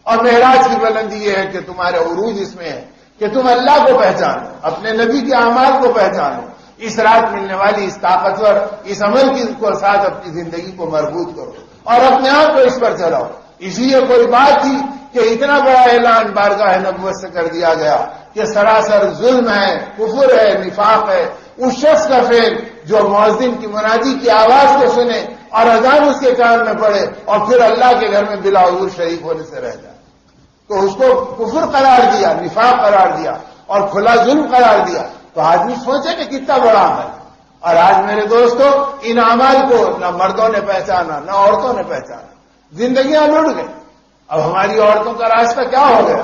اور معراج کی بلندی یہ ہے کہ تمہارے عروج اس میں ہے کہ تم اللہ کو پہچانو، اپنے نبی کے اعمال کو پہچانو، اس رات ملنے والی اس طاقتور اس عمل کی کو ساتھ اپنی زندگی کو مربوط کرو اور اپنے آپ کو اس پر چلاؤ۔ اسی لیے کوئی بات تھی کہ اتنا بڑا اعلان بارگاہ نبوت سے کر دیا گیا کہ سراسر ظلم ہے، کفر ہے، نفاق ہے اس شخص کا فعل جو مؤذن کی منادی کی آواز کو سنے اور اذان اس کے کان میں پڑے اور پھر اللہ کے گھر میں بلا عذر شریک ہونے سے رہ جائے، تو اس کو کفر قرار دیا، نفاق قرار دیا اور کھلا ظلم قرار دیا۔ تو آدمی سوچے کہ کتنا بڑا عمل، اور آج میرے دوستو ان اعمال کو نہ مردوں نے پہچانا نہ عورتوں نے پہچانا، زندگیاں لٹ گئی۔ اب ہماری عورتوں کا راستہ کیا ہو گیا؟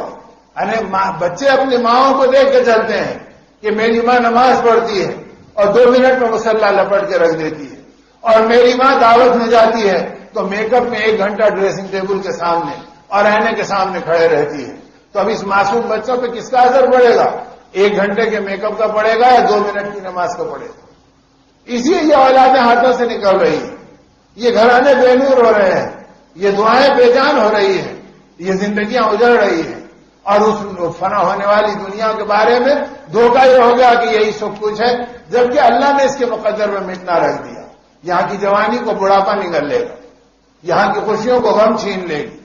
یعنی بچے اپنی ماؤں کو دیکھ کے چلتے ہیں کہ میری ماں نماز پڑھتی ہے اور 2 منٹ میں مصلی لپٹ کے رکھ دیتی ہے، اور میری ماں دعوت میں جاتی ہے تو میک اپ میں 1 گھنٹہ ڈریسنگ ٹیبل کے سامنے اور آئینے کے سامنے کھڑے رہتی ہے۔ تو اب اس معصوم بچوں پہ کس کا اثر پڑے گا؟ 1 گھنٹے کے میک اپ کا پڑے گا یا 2 منٹ کی نماز کا پڑے گا؟ اسی لیے یہ اولادیں ہاتھوں سے نکل رہی ہیں، یہ گھرانے بے نور ہو رہے ہیں، یہ دعائیں بے جان ہو رہی ہیں، یہ زندگیاں اجڑ رہی ہیں، اور اس فنا ہونے والی دنیا کے بارے میں دھوکہ یہ ہو گیا کہ یہی سب کچھ ہے، جبکہ اللہ نے اس کے مقدر میں مٹنا رکھ دیا۔ یہاں کی جوانی کو بڑھاپا نگل لے گا، یہاں کی خوشیوں کو غم چھین لے گی،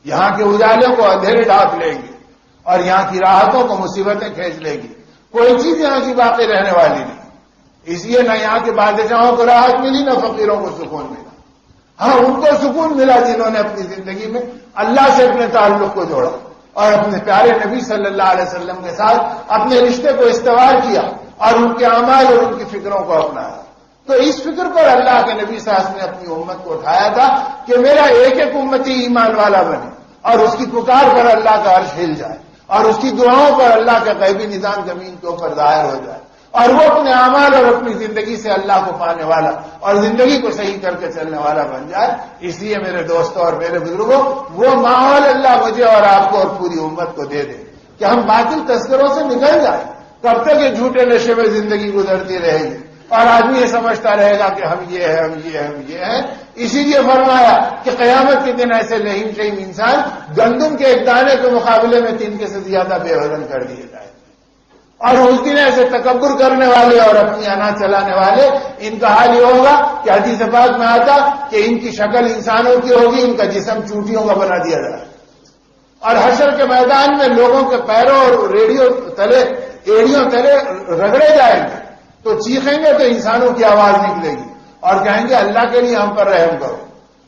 یہاں کے اجالوں کو اندھیرے ڈھانپ لے گی، اور یہاں کی راحتوں کو مصیبتیں کھینچ لے گی۔ کوئی چیز یہاں کی باقی رہنے والی نہیں، اس لیے نہ یہاں کے بادشاہوں کو راحت ملی نہ فقیروں کو سکون ملا۔ ہاں ان کو سکون ملا جنہوں نے اپنی زندگی میں اللہ سے اپنے تعلق کو جوڑا اور اپنے پیارے نبی صلی اللہ علیہ وسلم کے ساتھ اپنے رشتے کو استوار کیا اور ان کے اعمال اور ان کی فکروں کو اپنایا۔ تو اس فکر پر اللہ کے نبی صلی اللہ علیہ وسلم نے اپنی امت کو اٹھایا تھا کہ میرا ایک ایک امتی ایمان والا بنے اور اس کی پکار پر اللہ کا عرش ہل جائے اور اس کی دعاؤں پر اللہ کا غیبی نظام زمین کے اوپر ظاہر ہو جائے اور وہ اپنے اعمال اور اپنی زندگی سے اللہ کو پانے والا اور زندگی کو صحیح کر کے چلنے والا بن جائے۔ اس لیے میرے دوستوں اور میرے بزرگوں وہ ماحول اللہ مجھے اور آپ کو اور پوری امت کو دے دے کہ ہم باطل تذکروں سے نکل جائیں۔ کب تک یہ جھوٹے نشے میں زندگی گزرتی رہے گی اور آدمی یہ سمجھتا رہے گا کہ ہم یہ ہیں ہم یہ ہیں ہم یہ ہیں۔ اسی لیے فرمایا کہ قیامت کے دن ایسے لہیم شہیم انسان گندم کے ایک دانے کے مقابلے میں 3 سے زیادہ بے وزن کر دیے جائیں، اور اس دن ایسے تکبر کرنے والے اور اپنی انا چلانے والے ان کا حال یہ ہوگا کہ حدیث پاک میں آتا کہ ان کی شکل انسانوں کی ہوگی، ان کا جسم چونٹیوں کا بنا دیا جائے، اور حشر کے میدان میں لوگوں کے پیروں اور ایڑیوں تلے رگڑے جائیں گے تو چیخیں گے تو انسانوں کی آواز نکلے گی اور کہیں گے اللہ کے لیے ہم پر رحم کرو۔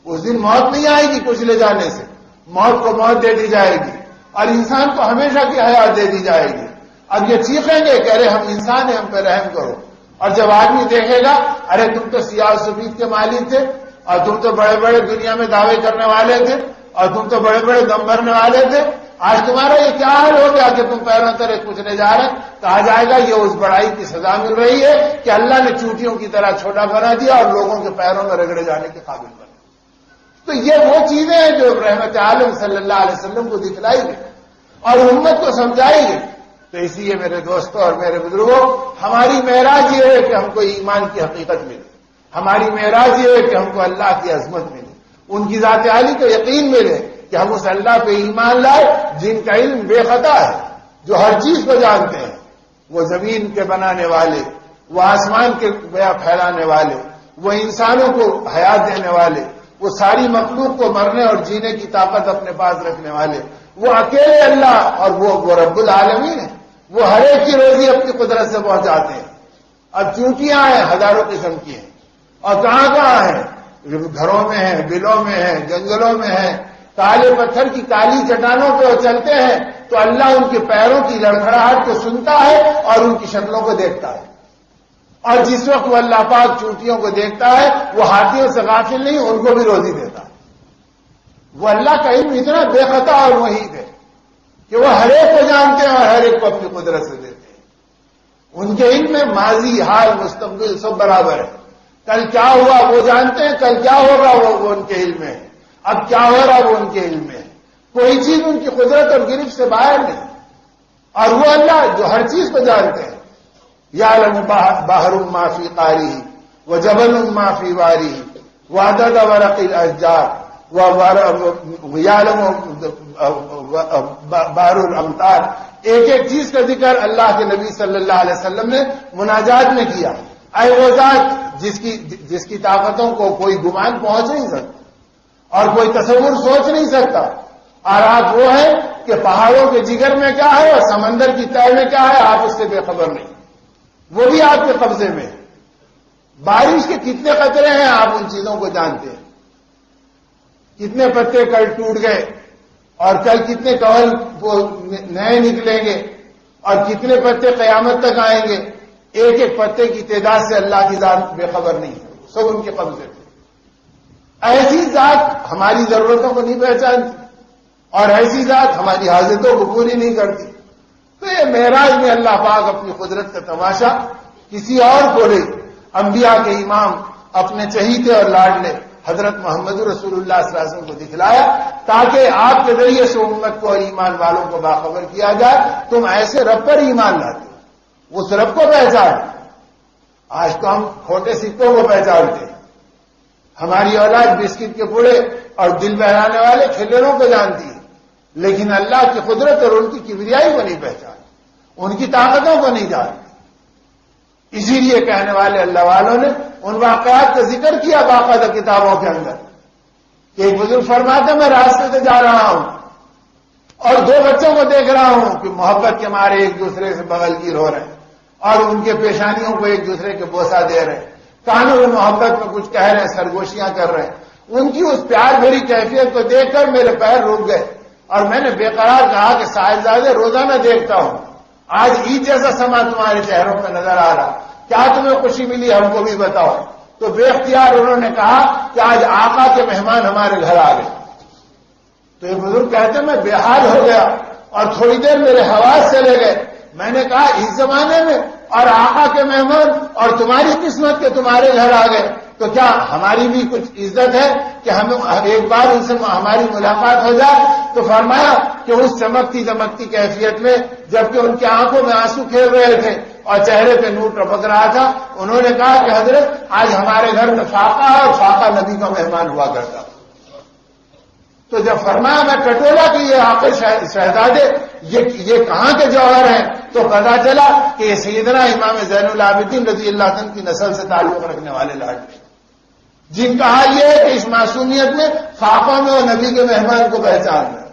اس دن موت نہیں آئے گی کچھ لے جانے سے، موت کو موت دے دی جائے گی اور انسان کو ہمیشہ کی حیات دے دی جائے گی۔ اب یہ چیخیں گے کہ ارے ہم انسان ہیں ہم پہ رحم کرو، اور جب آدمی دیکھے گا ارے تم تو سیاہ سفید کے مالک تھے اور تم تو بڑے بڑے دنیا میں دعوے کرنے والے تھے اور تم تو بڑے بڑے دم بھرنے والے تھے، آج تمہارا یہ کیا حال ہو گیا کہ تم پیروں تلے کچلے جا رہے ہیں؟ کہا جائے گا یہ اس بڑائی کی سزا مل رہی ہے کہ اللہ نے چونٹیوں کی طرح چھوٹا بنا دیا اور لوگوں کے پیروں میں رگڑے جانے کے قابل بنا۔ تو یہ وہ چیزیں ہیں جو رحمت عالم صلی اللہ علیہ وسلم کو دکھلائی گئی اور امت کو سمجھائی گئی۔ تو اسی لیے میرے دوستوں اور میرے بزرگوں ہماری معراج یہ ہے کہ ہم کو ایمان کی حقیقت ملے، ہماری معراج یہ ہے کہ ہم کو اللہ کی عظمت ملے، ان کی ذات عالی کو یقین ملے کہ ہم اس اللہ پہ ایمان لائے جن کا علم بے خطا ہے، جو ہر چیز کو جانتے ہیں، وہ زمین کے بنانے والے، وہ آسمان کے بیا پھیلانے والے، وہ انسانوں کو حیات دینے والے، وہ ساری مخلوق کو مرنے اور جینے کی طاقت اپنے پاس رکھنے والے، وہ اکیلے اللہ، اور وہ رب العالمین ہیں، وہ ہر ایک کی روزی اپنی قدرت سے پہنچاتے ہیں۔ اب چونٹیاں ہیں ہزاروں قسم کی ہیں، اور کہاں کہاں ہیں، گھروں میں ہیں، بلوں میں ہیں، جنگلوں میں ہیں، کالے پتھر کی کالی چٹانوں پہ وہ چلتے ہیں تو اللہ ان کے پیروں کی لڑکھڑاہٹ کو سنتا ہے اور ان کی شکلوں کو دیکھتا ہے، اور جس وقت وہ اللہ پاک چونٹیوں کو دیکھتا ہے وہ ہاتھیوں سے غافل نہیں، ان کو بھی روزی دیتا ہے۔ وہ اللہ کا علم اتنا بے خطا اور محیط ہے کہ وہ ہر ایک کو جانتے ہیں اور ہر ایک کو اپنی قدرت سے دیتے ہیں۔ ان کے علم میں ماضی، حال، مستقبل سب برابر ہے۔ کل کیا ہوا وہ جانتے ہیں، کل کیا ہوگا وہ ان کے علم میں ہے، اب کیا ہو رہا وہ ان کے علم میں ہے۔ کوئی چیز ان کی قدرت اور گرفت سے باہر نہیں، اور وہ اللہ جو ہر چیز کو جانتے ہیں۔ یعلم بحر ما فی قارہ وجبل ما فی وارہ وعدد ورق الاشجار ویعلم بحر الامطار۔ ایک ایک چیز کا ذکر اللہ کے نبی صلی اللہ علیہ وسلم نے مناجات میں کیا۔ اے وہ ذات جس کی طاقتوں کو کوئی گمان پہنچ نہیں سکتا اور کوئی تصور سوچ نہیں سکتا، اور آپ وہ ہیں کہ پہاڑوں کے جگر میں کیا ہے اور سمندر کی تہ میں کیا ہے آپ اس سے بے خبر نہیں، وہ بھی آپ کے قبضے میں ہے۔ بارش کے کتنے قطرے ہیں آپ ان چیزوں کو جانتے ہیں، کتنے پتے کل ٹوٹ گئے اور کل کتنے کول نئے نکلیں گے اور کتنے پتے قیامت تک آئیں گے، ایک ایک پتے کی تعداد سے اللہ کی ذات بے خبر نہیں ہے، سب ان کے قبضے میں۔ ایسی ذات ہماری ضرورتوں کو نہیں پہچانتی اور ایسی ذات ہماری حاجتوں کو پوری نہیں کرتی۔ تو یہ معراج میں اللہ پاک اپنی قدرت کا تماشا کسی اور کو نہیں، انبیاء کے امام اپنے چہیتے اور لاڈلے حضرت محمد رسول اللہ صلی اللہ علیہ وسلم کو دکھلایا تاکہ آپ کے ذریعے سے امت کو اور ایمان والوں کو باخبر کیا جائے تم ایسے رب پر ایمان لاتے ہو، اس رب کو پہچان۔ آج تو ہم کھوٹے سکوں کو پہچانتے ہیں، ہماری اولاد بسکٹ کے پوڑے اور دل بہلانے والے کھلونوں کو جانتی ہے، لیکن اللہ کی قدرت اور ان کی کبریائی کو نہیں پہچانتی، ان کی طاقتوں کو نہیں جانتی۔ اسی لیے کہنے والے اللہ والوں نے ان واقعات کا ذکر کیا باقاعدہ کتابوں کے اندر کہ ایک بزرگ فرماتے میں راستے سے جا رہا ہوں اور دو بچوں کو دیکھ رہا ہوں کہ محبت کے مارے ایک دوسرے سے بغل گیر ہو رہے ہیں اور ان کے پیشانیوں کو ایک دوسرے کے بوسہ دے رہے ہیں، کانوں میں محبت میں کچھ کہہ رہے ہیں، سرگوشیاں کر رہے ہیں۔ ان کی اس پیار بھری کیفیت کو دیکھ کر میرے پیر رک گئے اور میں نے بے قرار کہا کہ صاحبزادے روزانہ دیکھتا ہوں، آج عید جیسا سما تمہارے چہروں میں نظر آ رہا، کیا تمہیں خوشی ملی ہم کو بھی بتاؤ۔ تو بے اختیار انہوں نے کہا کہ آج آقا کے مہمان ہمارے گھر آ گئے۔ تو یہ بزرگ کہتے میں بے حال ہو گیا اور تھوڑی دیر میرے حواس چلے گئے۔ میں نے کہا اس زمانے میں اور آقا کے مہمان اور تمہاری قسمت کے تمہارے گھر آ گئے تو کیا ہماری بھی کچھ عزت ہے کہ ہم ایک بار ان سے ہماری ملاقات ہو جائے؟ تو فرمایا کہ اس چمکتی دمکتی کیفیت میں جبکہ ان کی آنکھوں میں آنسو کھیل رہے تھے اور چہرے پہ نور ٹپک رہا تھا، انہوں نے کہا کہ حضرت آج ہمارے گھر میں فاقہ ہے اور فاقہ نبی کا مہمان ہوا کرتا۔ تو جب فرمایا میں ٹٹولا کہ یہ آخر شہزادے یہ کہاں کے جوہر ہیں تو پتا چلا کہ یہ سیدنا امام زین العابدین رضی اللہ عنہ کی نسل سے تعلق رکھنے والے لاڈلے جن کا حال یہ ہے کہ اس معصومیت میں فاقوں میں اور نبی کے مہمان کو پہچان رہے،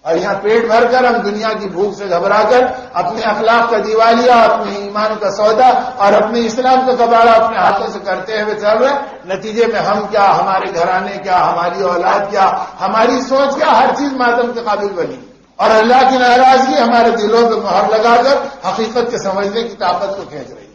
اور یہاں پیٹ بھر کر ہم دنیا کی بھوک سے گھبرا کر اپنے اخلاق کا دیوالیہ، اپنے ایمان کا سودا اور اپنے اسلام کا کباڑہ اپنے ہاتھوں سے کرتے ہوئے چل رہے، نتیجے میں ہم کیا، ہمارے گھرانے کیا، ہماری اولاد کیا، ہماری سوچ کیا، ہر چیز ماتم کے قابل بنی اور اللہ کی ناراضگی ہمارے دلوں پہ مہر لگا کر حقیقت کے سمجھنے کی طاقت کو کھینچ رہی ہے۔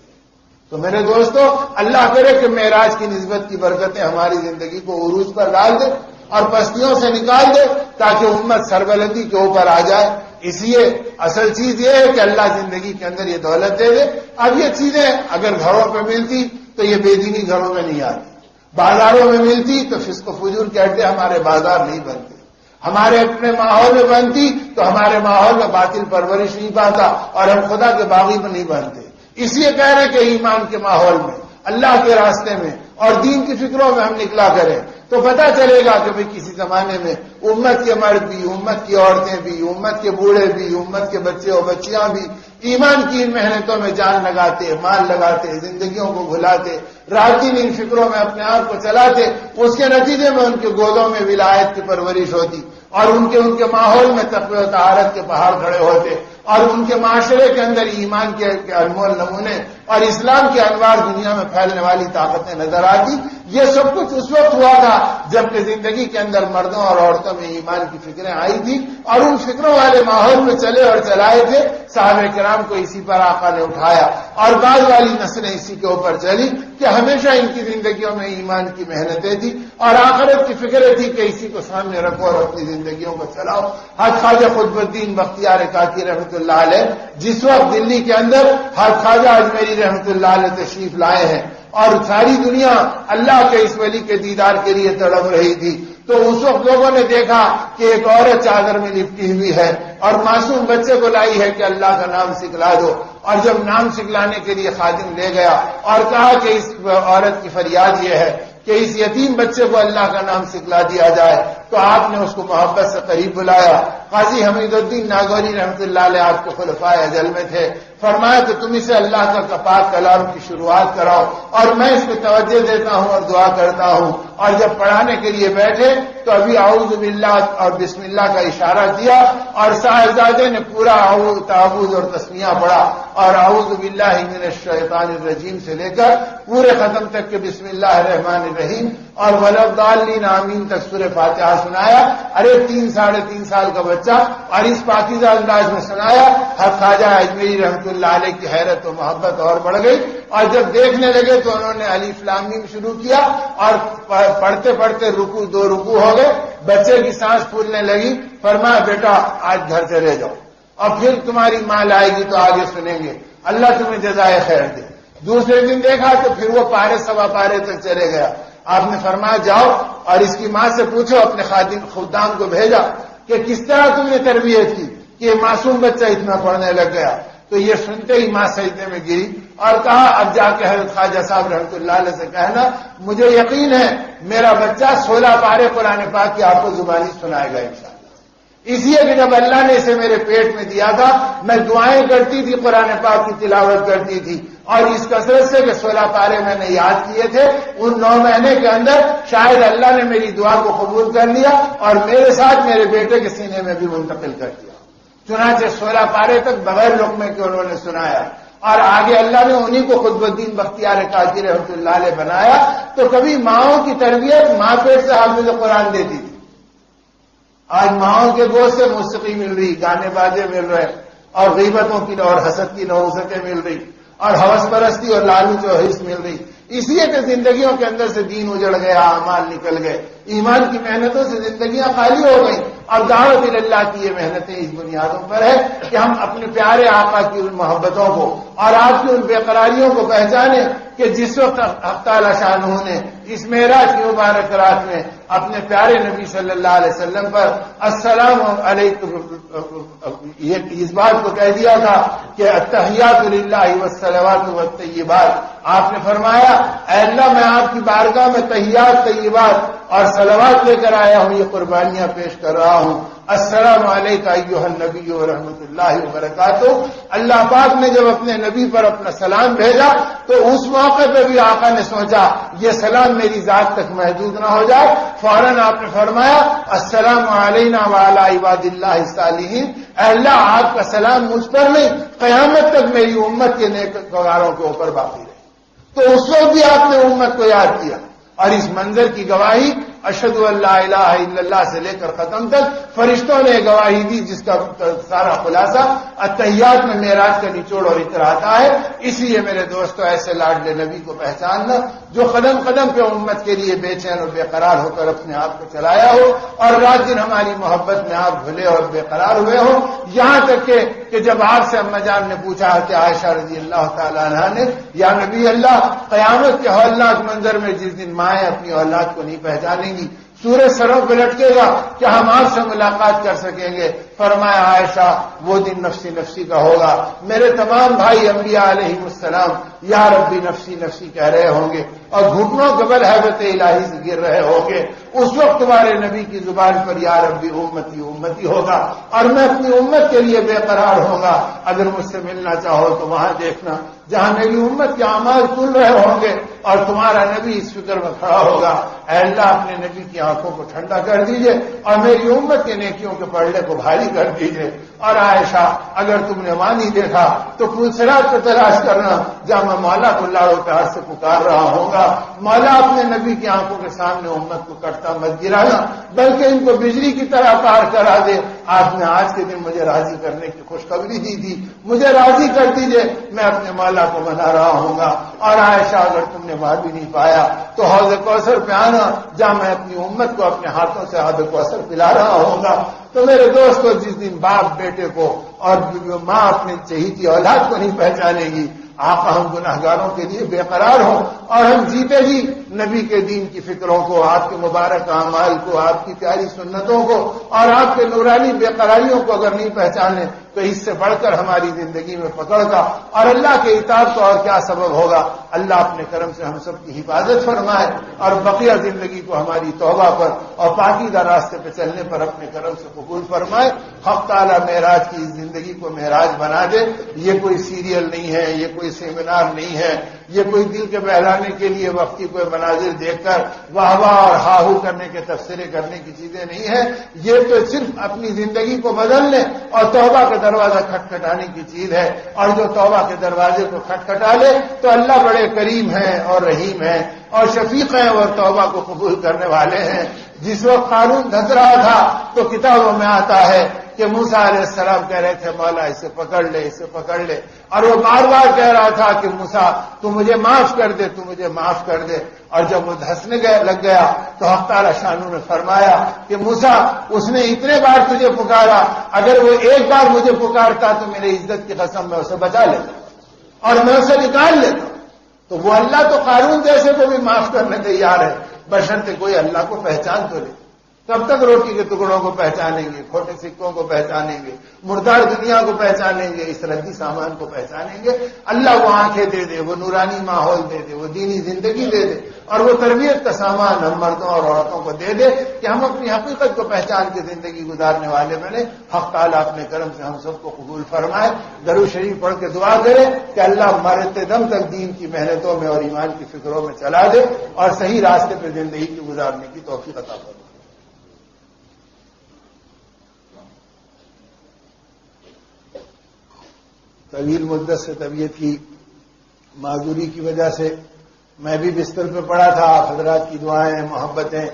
تو میرے دوستو اللہ کرے کہ معراج کی نسبت کی برکتیں ہماری زندگی کو عروج پر ڈال دے اور پستیوں سے نکال دے تاکہ امت سربلندی کے اوپر آ جائے۔ اس لیے اصل چیز یہ ہے کہ اللہ زندگی کے اندر یہ دولت دے دے۔ اب یہ چیزیں اگر گھروں پہ ملتی تو یہ بے دینی گھروں میں نہیں آتی، بازاروں میں ملتی تو فسق و فجور کے اڈے ہمارے بازار نہیں بنتے، ہمارے اپنے ماحول میں بنتی تو ہمارے ماحول میں باطل پرورش نہیں پاتا اور ہم خدا کے باغی میں نہیں بنتے۔ اس لیے کہہ رہے کہ ایمان کے ماحول میں، اللہ کے راستے میں اور دین کی فکروں میں ہم نکلا کریں تو پتہ چلے گا کہ بھئی کسی زمانے میں امت کے مرد بھی، امت کی عورتیں بھی، امت کے بوڑھے بھی، امت کے بچے اور بچیاں بھی ایمان کی ان محنتوں میں جان لگاتے، مال لگاتے، زندگیوں کو بھلاتے، رات دن ان فکروں میں اپنے آپ کو چلاتے، اس کے نتیجے میں ان کے گودوں میں ولایت کی پرورش ہوتی اور ان کے ماحول میں تقوی و طہارت کے پہاڑ کھڑے ہوتے اور ان کے معاشرے کے اندر ایمان کے انمول نمونے اور اسلام کے انوار دنیا میں پھیلنے والی طاقتیں نظر آتی۔ یہ سب کچھ اس وقت ہوا تھا جبکہ زندگی کے اندر مردوں اور عورتوں میں ایمان کی فکریں آئی تھی اور ان فکروں والے ماحول میں چلے اور چلائے تھے۔ صحابہ کرام کو اسی پر آقا نے اٹھایا اور بعد والی نسلیں اسی کے اوپر چلی کہ ہمیشہ ان کی زندگیوں میں ایمان کی محنتیں تھی اور آخرت کی فکریں تھی کہ اسی کو سامنے رکھو اور اپنی زندگیوں کو چلاؤ۔ حضرت خواجہ قطب الدین بختیار کاکی رحمۃ اللہ علیہ جس وقت دلی کے اندر حضرت خواجہ اجمیری رحمۃ اللہ علیہ تشریف لائے ہیں اور ساری دنیا اللہ کے اس ولی کے دیدار کے لیے تڑپ رہی تھی، تو اس وقت لوگوں نے دیکھا کہ ایک عورت چادر میں لپٹی ہوئی ہے اور معصوم بچے کو لائی ہے کہ اللہ کا نام سکھلا دو، اور جب نام سکھلانے کے لیے خادم لے گیا اور کہا کہ اس عورت کی فریاد یہ ہے کہ اس یتیم بچے کو اللہ کا نام سکھلا دیا جائے، تو آپ نے اس کو محبت سے قریب بلایا۔ قاضی حمید الدین ناگوری رحمۃ اللہ علیہ آپ کے خلفائے اجل میں تھے، فرمایا کہ تم اسے اللہ کا پاک کلام کی شروعات کراؤ اور میں اس کو توجہ دیتا ہوں اور دعا کرتا ہوں، اور جب پڑھانے کے لیے بیٹھے تو ابھی اعوذ باللہ اور بسم اللہ کا اشارہ کیا اور صاحبزادے نے پورا تعوذ اور تسمیہ پڑھا اور اعوذ باللہ من الشیطان الرجیم سے لے کر پورے ختم تک کے بسم اللہ الرحمن الرحیم اور ولضالین آمین تک سورہ فاتحہ سنایا۔ ارے 3-3.5 سال کا بچہ اور اس پاکیزہ انداز میں سنایا، حضرت خواجہ اجمیری رحمۃ اللہ علیہ کی حیرت و محبت اور بڑھ گئی، اور جب دیکھنے لگے تو انہوں نے الف لام میم شروع کیا اور پڑھتے پڑھتے رکوع 2 رکوع ہو گئے، بچے کی سانس پھولنے لگی، فرمایا بیٹا آج گھر چلے جاؤ اور پھر تمہاری ماں لائے گی تو آگے سنیں گے، اللہ تمہیں جزائے خیر دے۔ دوسرے دن دیکھا تو پھر وہ پارے سوا پارے تک چلے گیا۔ آپ نے فرمایا جاؤ اور اس کی ماں سے پوچھو، اپنے خدام کو بھیجا کہ کس طرح تم نے تربیت کی کہ یہ معصوم بچہ اتنا پڑھنے لگ گیا۔ تو یہ سنتے ہی ماں سجدے میں گری اور کہا اب جا کے حضرت خواجہ صاحب رحمۃ اللہ علیہ سے کہنا مجھے یقین ہے میرا بچہ 16 پارے قرآن پاک کی آپ کو زبانی سنائے گا انشاءاللہ۔ اس لیے کہ جب اللہ نے اسے میرے پیٹ میں دیا تھا میں دعائیں کرتی تھی، قرآن پاک کی تلاوت کرتی تھی، اور اس کثرت سے کہ 16 پارے میں نے یاد کیے تھے، ان 9 مہینے کے اندر شاید اللہ نے میری دعا کو قبول کر لیا اور میرے ساتھ میرے بیٹے کے سینے میں بھی منتقل کر دیا۔ چنانچہ 16 پارے تک بغیر لقمے کے انہوں نے سنایا اور آگے اللہ نے انہی کو قطب الدین بختیار کاکی رحمۃ اللہ علیہ بنایا۔ تو کبھی ماؤں کی تربیت ماں پیٹ سے حافظ قرآن دیتی تھی، آج ماؤں کے گوشت سے موسیقی مل رہی، گانے بازے مل رہے اور غیبتوں کی اور حسد کی نحوستیں مل رہی اور ہوس پرستی اور لالچ و حرص مل رہی، اس لیے کہ زندگیوں کے اندر سے دین اجڑ گیا، اعمال نکل گئے، ایمان کی محنتوں سے زندگیاں خالی ہو گئیں، اور دعوت اللہ کی یہ محنتیں اس بنیادوں پر ہے کہ ہم اپنے پیارے آقا کی ان محبتوں کو اور آپ کی ان بے قراریوں کو پہچانیں کہ جس وقت حق تعالی شانہ نے اس معراج کی مبارک رات میں اپنے پیارے نبی صلی اللہ علیہ وسلم پر السلام علیکم اس بات کو کہہ دیا تھا کہ التحیات للہ والصلوات والطیبات، آپ نے فرمایا اے اللہ میں آپ کی بارگاہ میں تحیات طیبات اور صلوات لے کر آیا ہوں، یہ قربانیاں پیش کر رہا ہوں۔ السلام علیکم ایھا النبی ورحمۃ اللہ وبرکاتہ۔ اللہ پاک نے جب اپنے نبی پر اپنا سلام بھیجا تو اس موقع پہ بھی آقا نے سوچا یہ سلام میری ذات تک محدود نہ ہو جائے، فوراً آپ نے فرمایا السلام علینا وعلی عباد اللہ الصالحین، اے اللہ آپ کا سلام مجھ پر نہیں قیامت تک میری امت کے نیکوکاروں کے اوپر باقی رہے۔ تو اس وقت بھی آپ نے امت کو یاد کیا اور اس منظر کی گواہی اشہد ان لا الہ الا اللہ سے لے کر ختم تک فرشتوں نے گواہی دی، جس کا سارا خلاصہ التحیات میں معراج کا نچوڑ اور اتر آتا ہے۔ اس لیے میرے دوستو ایسے لاڈلے نبی کو پہچاننا جو قدم قدم پہ امت کے لیے بے چین اور بے قرار ہو کر اپنے آپ کو چلایا ہو اور رات دن ہماری محبت میں آپ بھلے اور بے قرار ہوئے ہو، یہاں تک کہ جب آپ سے اما جان نے پوچھا کہ عائشہ رضی اللہ تعالیٰ عنہ نے یا نبی اللہ قیامت کے ہولناک منظر میں جس دن مائیں اپنی اولاد کو نہیں پہچانیں گی، سورج سروں پہ لٹکے گا، کیا ہم آپ سے ملاقات کر سکیں گے؟ فرمایا عائشہ وہ دن نفسی نفسی کا ہوگا، میرے تمام بھائی انبیاء علیہ السلام یا ربی نفسی نفسی کہہ رہے ہوں گے اور گھٹنوں کے بل ہیبت الہی سے گر رہے ہوں گے، اس وقت تمہارے نبی کی زبان پر یا ربی امتی امتی ہوگا اور میں اپنی امت کے لیے بے قرار ہوں گا۔ اگر مجھ سے ملنا چاہو تو وہاں دیکھنا جہاں میری امت کے اعمال تل رہے ہوں گے اور تمہارا نبی اس فکر میں کھڑا ہوگا، اے اللہ اپنے نبی کی آنکھوں کو ٹھنڈا کر دیجئے اور میری امت کے نیکیوں کے پردے کو بھاری کر دیجئے۔ اور عائشہ اگر تم نے وہاں نہیں دیکھا تو پل صراط کو تلاش کرنا جہاں میں مولا کو لاڑو پیار سے پکار رہا ہوں گا، مولا اپنے نبی کی آنکھوں کے سامنے امت کو کٹتا مت گرانا بلکہ ان کو بجلی کی طرح پار کرا دے۔ آپ نے آج کے دن مجھے راضی کرنے کی خوشخبری دی تھی، مجھے راضی کر دیجئے، میں اپنے مولا کو منا رہا ہوں گا۔ اور عائشہ اگر تم نے وہاں بھی نہیں پایا تو حوض کوثر پہ آنا جہاں میں اپنی امت کو اپنے ہاتھوں سے حوض کوثر پلا رہا ہوں گا۔ تو میرے دوستو، جس دن باپ بیٹے کو اور ماں اپنے چہیتی اولاد کو نہیں پہچانے گی، آقا ہم گناہگاروں کے لیے بے قرار ہوں اور ہم جیتے ہی نبی کے دین کی فکروں کو، آپ کے مبارک اعمال کو، آپ کی پیاری سنتوں کو اور آپ کے نورانی بے قراریوں کو اگر نہیں پہچانے تو اس سے بڑھ کر ہماری زندگی میں پکڑ کا اور اللہ کے عتاب کا اور کیا سبب ہوگا۔ اللہ اپنے کرم سے ہم سب کی حفاظت فرمائے اور بقیہ زندگی کو ہماری توبہ پر اور پاکیزہ راستے پہ چلنے پر اپنے کرم سے قبول فرمائے۔ حق تعالیٰ معراج کی زندگی کو معراج بنا دے۔ یہ کوئی سیریل نہیں ہے، یہ کوئی سیمینار نہیں ہے، یہ کوئی دل کے بہلانے کے لیے وقتی کوئی مناظر دیکھ کر واہ واہ اور ہاہو کرنے کے تبصرے کرنے کی چیزیں نہیں ہیں۔ یہ تو صرف اپنی زندگی کو بدلنے اور توبہ کا دروازہ کھٹکھٹانے کی چیز ہے، اور جو توبہ کے دروازے کو کھٹکھٹا لے تو اللہ بڑے کریم ہیں اور رحیم ہیں اور شفیق ہیں اور توبہ کو قبول کرنے والے ہیں۔ جس وقت قارون دھس رہا تھا تو کتابوں میں آتا ہے کہ موسیٰ علیہ السلام کہہ رہے تھے مولا اسے پکڑ لے، اسے پکڑ لے، اور وہ بار بار کہہ رہا تھا کہ موسیٰ تو مجھے معاف کر دے، تو مجھے معاف کر دے۔ اور جب وہ دھسنے لگ گیا تو حق تعالی شانو نے فرمایا کہ موسیٰ اس نے اتنے بار تجھے پکارا، اگر وہ ایک بار مجھے پکارتا تو میرے عزت کی قسم میں اسے بچا لیتا اور میں اسے نکال لیتا۔ تو وہ اللہ تو قارون جیسے کو بھی معاف کرنے تیار ہے، بشرطے کوئی اللہ کو پہچان تو لے۔ کب تک روٹی کے ٹکڑوں کو پہچانیں گے، کھوٹے سکوں کو پہچانیں گے، مردار دنیا کو پہچانیں گے، اس ردی سامان کو پہچانیں گے؟ اللہ وہ آنکھیں دے دے، وہ نورانی ماحول دے دے، وہ دینی زندگی دے دے اور وہ تربیت کا سامان ہم مردوں اور عورتوں کو دے دے کہ ہم اپنی حقیقت کو پہچان کے زندگی گزارنے والے بنے۔ حق تعالیٰ اپنے کرم سے ہم سب کو قبول فرمائے۔ درود شریف پڑھ کے دعا کرے کہ اللہ مرتے دم تک دین کی محنتوں میں اور ایمان کی فکروں میں چلا دے اور صحیح راستے پہ زندگی کی گزارنے کی توفیق عطا فرمائے۔ طویل مدت سے طبیعت کی معذوری کی وجہ سے میں بھی بستر پہ پڑا تھا۔ حضرات کی دعائیں، محبتیں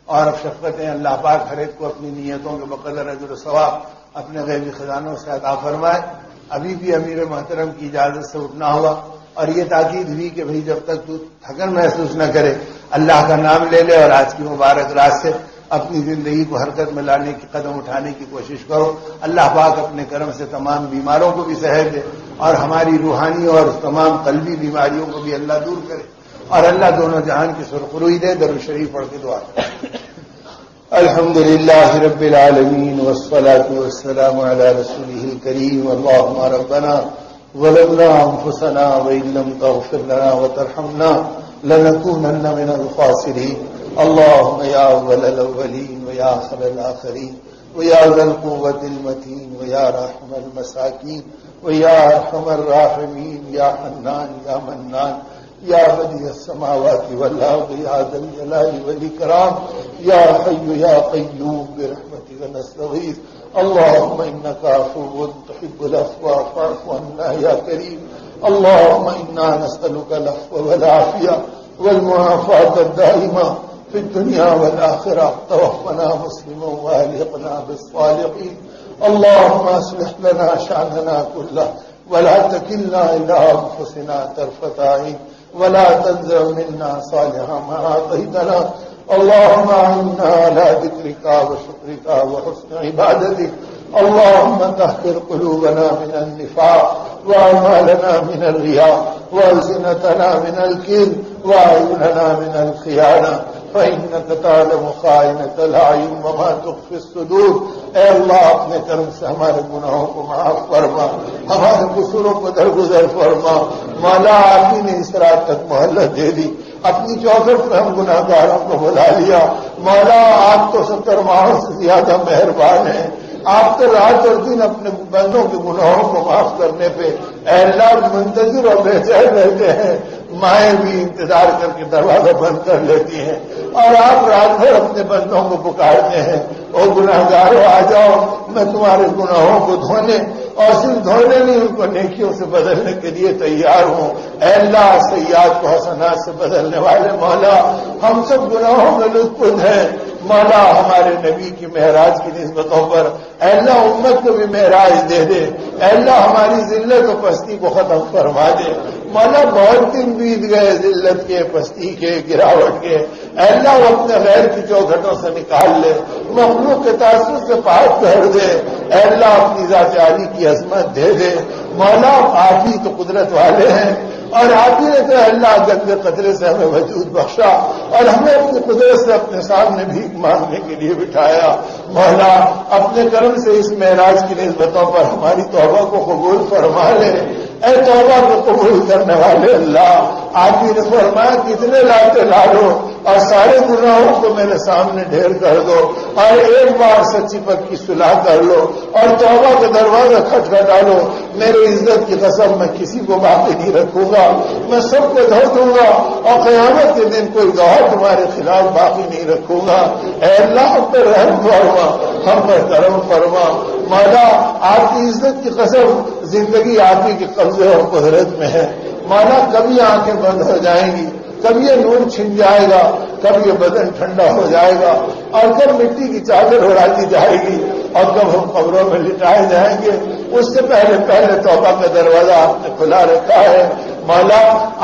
اور شفقتیں اللہ پاک ہر ایک کو اپنی نیتوں کے بقدر اجر و ثواب اپنے غیبی خزانوں سے عطا فرمائے۔ ابھی بھی امیر محترم کی اجازت سے اٹھنا ہوا اور یہ تاکید ہوئی کہ بھئی جب تک تو تھکن محسوس نہ کرے اللہ کا نام لے لے اور آج کی مبارک رات سے اپنی زندگی کو حرکت میں لانے کی قدم اٹھانے کی کوشش کرو۔ اللہ پاک اپنے کرم سے تمام بیماروں کو بھی صحت دے اور ہماری روحانی اور تمام قلبی بیماریوں کو بھی اللہ دور کرے اور اللہ دونوں جہان کی سرخروئی دے۔ درود شریف پڑھ کے دعا کریں۔ الحمدللہ رب العالمین والصلاة والسلام علی رسولہ الکریم۔ اللہم ربنا ظلمنا انفسنا وإن لم تغفر لنا وترحمنا لنكونن من الخاسرین۔ اللهم يا أول الأولين ويا آخر الآخرين ويا ذا القوة المتين ويا رحم المساكين ويا أرحم الراحمين يا حنان يا منان يا بديع السماوات والأرض يا ذا الجلال والإكرام يا حي يا قيوم برحمتك نستغيث۔ اللهم إنك عفو تحب العفو فاعف عنا يا كريم۔ اللهم إنا نسألك العفو والعافية والمعافاة الدائمة في الدنيا والآخرة، توفنا مسلما وألحقنا بالصالحين۔ اللهم أصلح لنا شأننا كله ولا تكلنا إلى أنفسنا طرفة عين ولا تنزع منا صالحا ما أعطيتنا۔ اللهم أعنا على ذكرك وشكرك وحسن عبادتك۔ اللهم طهر قلوبنا من النفاق وأعمالنا من الرياء وألسنتنا من الكذب وأعيننا من الخيانة فإنك تعلم خائنة الأعين وما تخفي الصدور. اے اللہ اپنے کرم سے ہمارے گناہوں کو معاف فرما، ہمارے قصوروں کو درگزر فرما. مولا آپ ہی نے اس رات تک مہلت دے دی، اپنی چوکھٹ میں ہم گناہ گاروں کو بلا لیا. مولا آپ تو 70 ماہوں سے زیادہ مہربان ہیں، آپ تو رات اور دن اپنے بندوں کے گناہوں کو معاف کرنے پہ اے اللہ منتظر اور بے چین رہتے ہیں. مائیں بھی انتظار کر کے دروازہ بند کر لیتی ہیں اور آپ رات بھر اپنے بندوں کو پکارتے ہیں، او گناہ گاروں آ جاؤ، میں تمہارے گناہوں کو دھونے اور صرف دھونے نہیں ان کو نیکیوں سے بدلنے کے لیے تیار ہوں. اے اللہ سیئات کو حسنات سے بدلنے والے مولا، ہم سب گناہوں میں لطف ہیں. مولا ہمارے نبی کی معراج کی نسبتوں پر اے اللہ امت کو بھی معراج دے دے. اے اللہ ہماری ذلت و پستی کو ختم فرما دے. مولا بہت دن بیت گئے ذلت کے، پستی کے، گراوٹ کے. اے اللہ وہ اپنے غیر کی چوکھٹوں سے نکال لے، مخلوق کے تاثر سے پاک کر دے. اے اللہ اپنی ذات عالی کی عظمت دے دے. مولا آپ ہی تو قدرت والے ہیں اور آپ ہی نے تو اللہ گندے قطرے سے ہمیں وجود بخشا اور ہمیں اپنی قدرت سے اپنے سامنے بھیک مانگنے کے لیے بٹھایا. مولا اپنے کرم سے اس معراج کی نسبتوں پر ہماری توبہ کو قبول فرما لے. اے توبہ کو قبول کرنے والے اللہ، آپ ہی نے فرمایا کتنے لاتے لالو اور سارے گناہوں کو میرے سامنے ڈھیر کر دو اور ایک بار سچی پکی صلح کر لو اور توبہ کا دروازہ کھٹکھٹا لو. میری عزت کی قسم میں کسی کو باقی نہیں رکھوں گا، میں سب کو دھو دوں گا اور قیامت کے دن کوئی گواہ تمہارے خلاف باقی نہیں رکھوں گا. اے اللہ ہم پر رحم فرما، ہم پر کرم فرما. مولا آپ کی عزت کی قسم زندگی آپ ہی کے قبضے اور قدرت میں ہے. مولا کبھی آنکھیں بند ہو جائیں گی، کب یہ نور چھن جائے گا، کب یہ بدن ٹھنڈا ہو جائے گا اور کب مٹی کی چادر اڑا دی جائے گی اور کب ہم قبروں میں لٹائے جائیں گے. اس سے پہلے توبہ کا دروازہ آپ نے کھلا رکھا ہے. مولا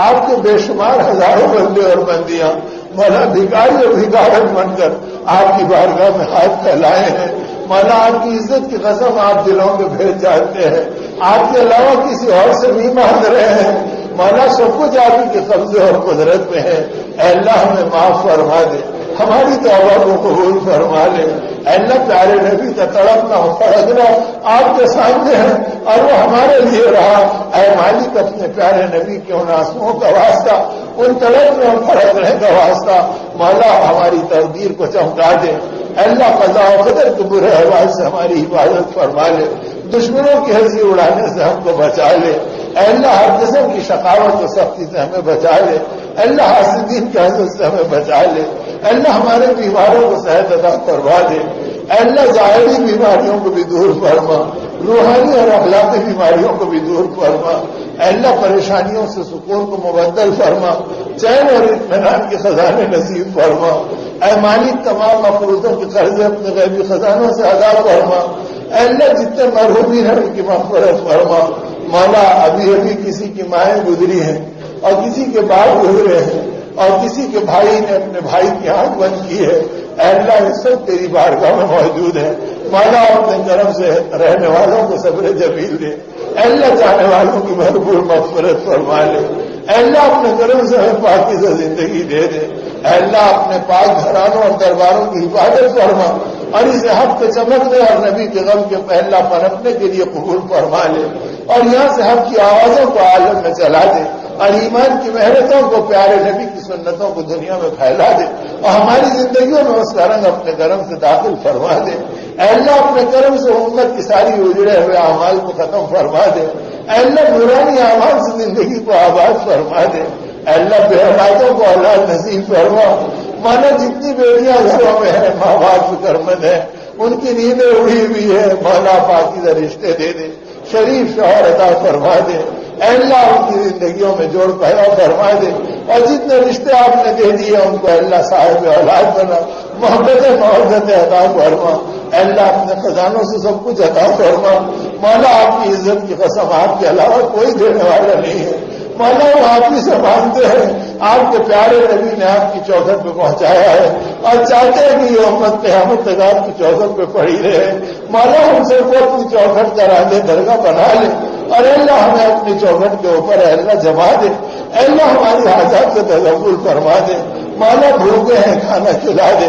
آپ کے بے شمار ہزاروں بندے اور بندیاں مولا بھکاری اور بھکارن بن کر آپ کی بارگاہ میں ہاتھ پھیلائے ہیں. مولا آپ کی عزت کی قسم آپ دلوں کے بھید جانتے ہیں، آپ کے علاوہ کسی اور سے نہیں مانگ رہے ہیں. مولا سب کچھ آپ ہی کے قبضے اور قدرت میں ہے. اے اللہ ہمیں معاف فرما دے، ہماری توبہ کو قبول فرما لے. اے اللہ پیارے نبی کا تڑپنا اور پھڑکنا آپ کے سامنے ہے اور وہ ہمارے لیے رہا. اے مالک اپنے پیارے نبی کے ان آنسوؤں کا واسطہ، ان تڑپنے اور پھڑکنے کا واسطہ مولا ہماری تقدیر کو چمکا دے. اے اللہ قضاء و قدر کے برے احوال سے ہماری حفاظت فرما لے، دشمنوں کی ہنسی اڑانے سے ہم کو بچا لے. اے اللہ ہر قسم کی شقاوت و سختی سے ہمیں بچا لے. اے اللہ حاسدین کی حسد سے ہمیں بچا لے. اے اللہ ہمارے بیماروں کو صحت عطا فرما دے. اے اللہ ظاہری بیماریوں کو بھی دور فرما، روحانی اور اخلاقی بیماریوں کو بھی دور فرما. اے اللہ پریشانیوں سے سکون کو مبدل فرما، چین اور اطمینان کے خزانے نصیب فرما. اے مالک تمام مفروضوں کے قرضے اپنے غیبی خزانوں سے ادا فرما. اے اللہ جتنے مرحومین ہیں ان کی مغفرت فرما. مولا ابھی کسی کی مائیں گزری ہیں اور کسی کے باپ گزرے ہیں اور کسی کے بھائی نے اپنے بھائی کی آنکھ بند کی ہے. اے اللہ یہ سب تیری بارگاہ میں موجود ہے. مولا اپنے کرم سے رہنے والوں کو صبر جمیل دے. اے اللہ جانے والوں کی بھرپور مغفرت فرما لے. اے اللہ اپنے کرم سے ہمیں پاکیزہ زندگی دے دے. اے اللہ اپنے پاک گھرانوں اور درباروں کی حفاظت فرما اور اسے حق پہ چمک دے اور نبی کے غم کے پہلا پنپنے کے لیے قبول فرما لے اور یہاں سے حق کی آوازوں کو عالم میں چلا دے اور ایمان کی محنتوں کو، پیارے نبی کی سنتوں کو دنیا میں پھیلا دے اور ہماری زندگیوں میں اس کا رنگ اپنے کرم سے داخل فرما دے. اے اللہ اپنے کرم سے امت کی ساری اجڑے ہوئے اعمال کو ختم فرما دے. اے اللہ نورانی اعمال سے زندگی کو آباد فرما دے. اے اللہ بے اولادوں کو اولاد نصیب فرما. مانا جتنی بیٹیاں گھروں میں ہیں ماں باپ فکر مند ہیں، ان کی نیندیں اڑی ہوئی ہے، مولا پاکیزہ رشتے دے دے، شریف شوہر عطا فرما دے. اے اللہ ان کی زندگیوں میں جوڑ پیدا فرما دے اور جتنے رشتے آپ نے دے دیے ان کو اللہ صاحب اولاد بنا، محبت عطا فرما. اے اللہ اپنے خزانوں سے سب کچھ عطا فرما. مولا آپ کی عزت کی قسم آپ کے علاوہ کوئی دینے والا نہیں ہے. مولا وہ آپ ہی سے مانتے ہیں، آپ کے پیارے نبی نے آپ کی چوکھٹ پہ پہنچایا ہے اور چاہتے ہیں کہ یہ امت قیامت تک آپ کی چوکھٹ پہ پڑی رہے. مولا ہم سب کو اپنی چوکھٹ کا راندے درگاہ بنا لے اور اللہ ہمیں اپنی چوکھٹ کے اوپر اے اللہ جما دے. اے اللہ ہماری حاجات کو تقبل فرما دے. مولا بھوکے ہیں کھانا کھلا دے،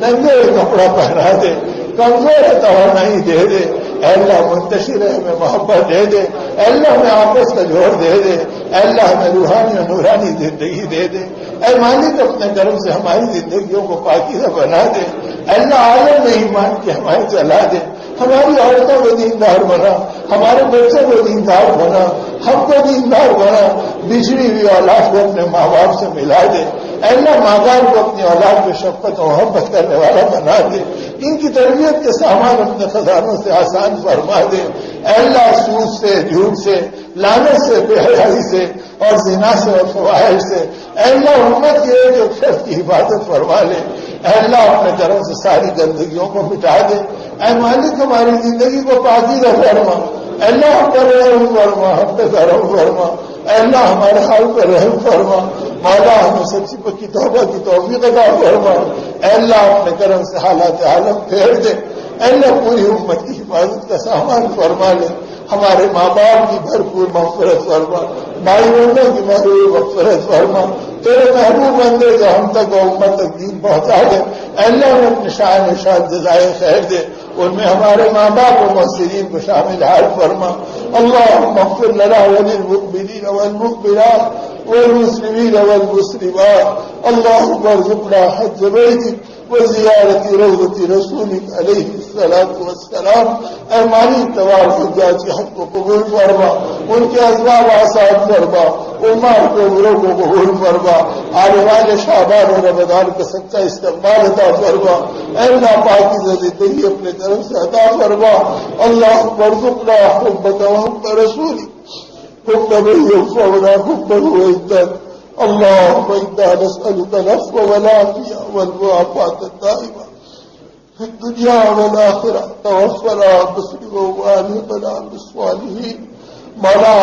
ننگے کپڑا پہنا دے، کمزور ہے توانائی دے دے، اے اللہ منتشر ہے ہمیں محبت دے دے، اے اللہ ہمیں آپس کا جوڑ دے دے، اے اللہ ہمیں روحانی اور نورانی زندگی دے دے، اے مالک اپنے کرم سے ہماری زندگیوں کو پاکیزہ بنا دے، اے اللہ عالم میں ایمان کی ہمیں چلا دے، ہماری عورتوں کو دیندار بنا، ہمارے بچوں کو دیندار بنا، ہم کو دیندار بنا، بچھڑی ہوئی اولاد کو اپنے ماں باپ سے ملا دے، اے اللہ ماں باپ کو اپنی اولاد میں شفقت و محبت کرنے والا بنا دے، ان کی تربیت کے سامان اپنے خزانوں سے آسان فرما دے، اے اللہ سود سے، جھوٹ سے، لعنت سے، بے حیائی سے اور زنا سے اور فواحش سے اے اللہ امت کی ایک ایک شخص کی حفاظت فرما لے، اے اللہ اپنے کرم سے ساری گندگیوں کو مٹا دے، اے مالک ہماری زندگی کو پاکیزہ فرما، اے اللہ ہم پر رحم فرما، ہم پہ کرم فرما، اے اللہ ہمارے حال پر رحم فرما، مولا ہمیں سچی پکی توبہ کی توفیق عطا فرما، اے اللہ اپنے کرم سے حالات عالم پھیر دے، اے اللہ پوری امت کی حفاظت کا سامان فرما لے، ہمارے ماں باپ کی بھرپور مغفرت فرما، بھائی بہنوں کی بھرپور مغفرت فرما، تیرے محبوب بندے جو ہم تک اور امت تک دین پہنچا دے، اے اللہ انہیں اپنے شان جزائے خیر دے، ان میں ہمارے ماں باپ و محسنین کو شامل حال فرما، اللهم اغفر لنا وللمؤمنين والمؤمنات والمسلمين والمسلمات، اللهم ارزقنا حج بيتك وزيارة روضة رسولك عليه الصلاة والسلام، اے مالک تمام حجاج کے حج کو قبول فرما، ان کے اسباب آسان فرما، عمر کے عمروں کو قبول فرما، آنے والے شعبان اور رمضان کا سچا استقبال عطا فرما، اے اللہ پاکیزہ زندگی اپنے طرف سے عطا فرما، اللهم ارزقنا حبك وحب رسولك، حب من ينفعنا حبه وإنك، اللهم إنا نسألك العفو والعافية والمعافاة الدائمة في الدنيا والآخرة، توفنا مسلما وألحقنا بالصالحين، مولا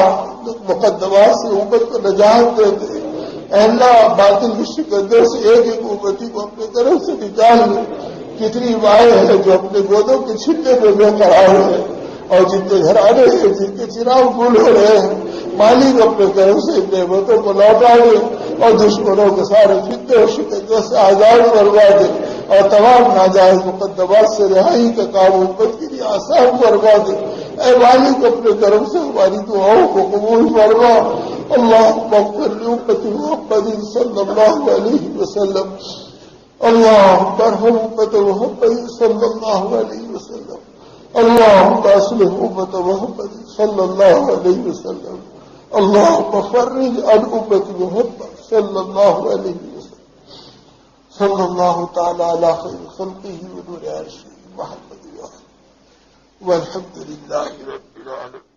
مقدمات سے امت کو نجات دے دے، اے اللہ باطل کی شکندوں سے ایک ایک امتی کو اپنے طرف سے نکال لے، کتنی مائیں ہیں جو اپنے گودوں کے چھلے میں بے قرار ہیں، اور جن کے گھرانے ہیں جن کے چراغ گل ہو رہے ہیں، مالک اپنے طرف سے ان نعمتوں کو لوٹا دے اور دشمنوں کے سارے فتنے اور شکنجوں سے آزاد کروا دے، اور تمام ناجائز مقدمات سے رہائی کا کام امت کے لیے آسان فرما دے، اے مالک اپنے طرف سے ہماری دعاؤں کو قبول فرما، اللهم اغفر لأمة محمد صلی اللہ علیہ وسلم، اللهم ارحم أمة محمد صلی اللہ علیہ وسلم، اللهم اصلح أمة محمد صلی اللہ علیہ وسلم، اللهم فرج عن أمة محمد صلی اللہ علیہ وسلم، صلی اللہ تعالی علی خیر خلقہ ونور عرشہ محمد والحمد للہ رب العالمین۔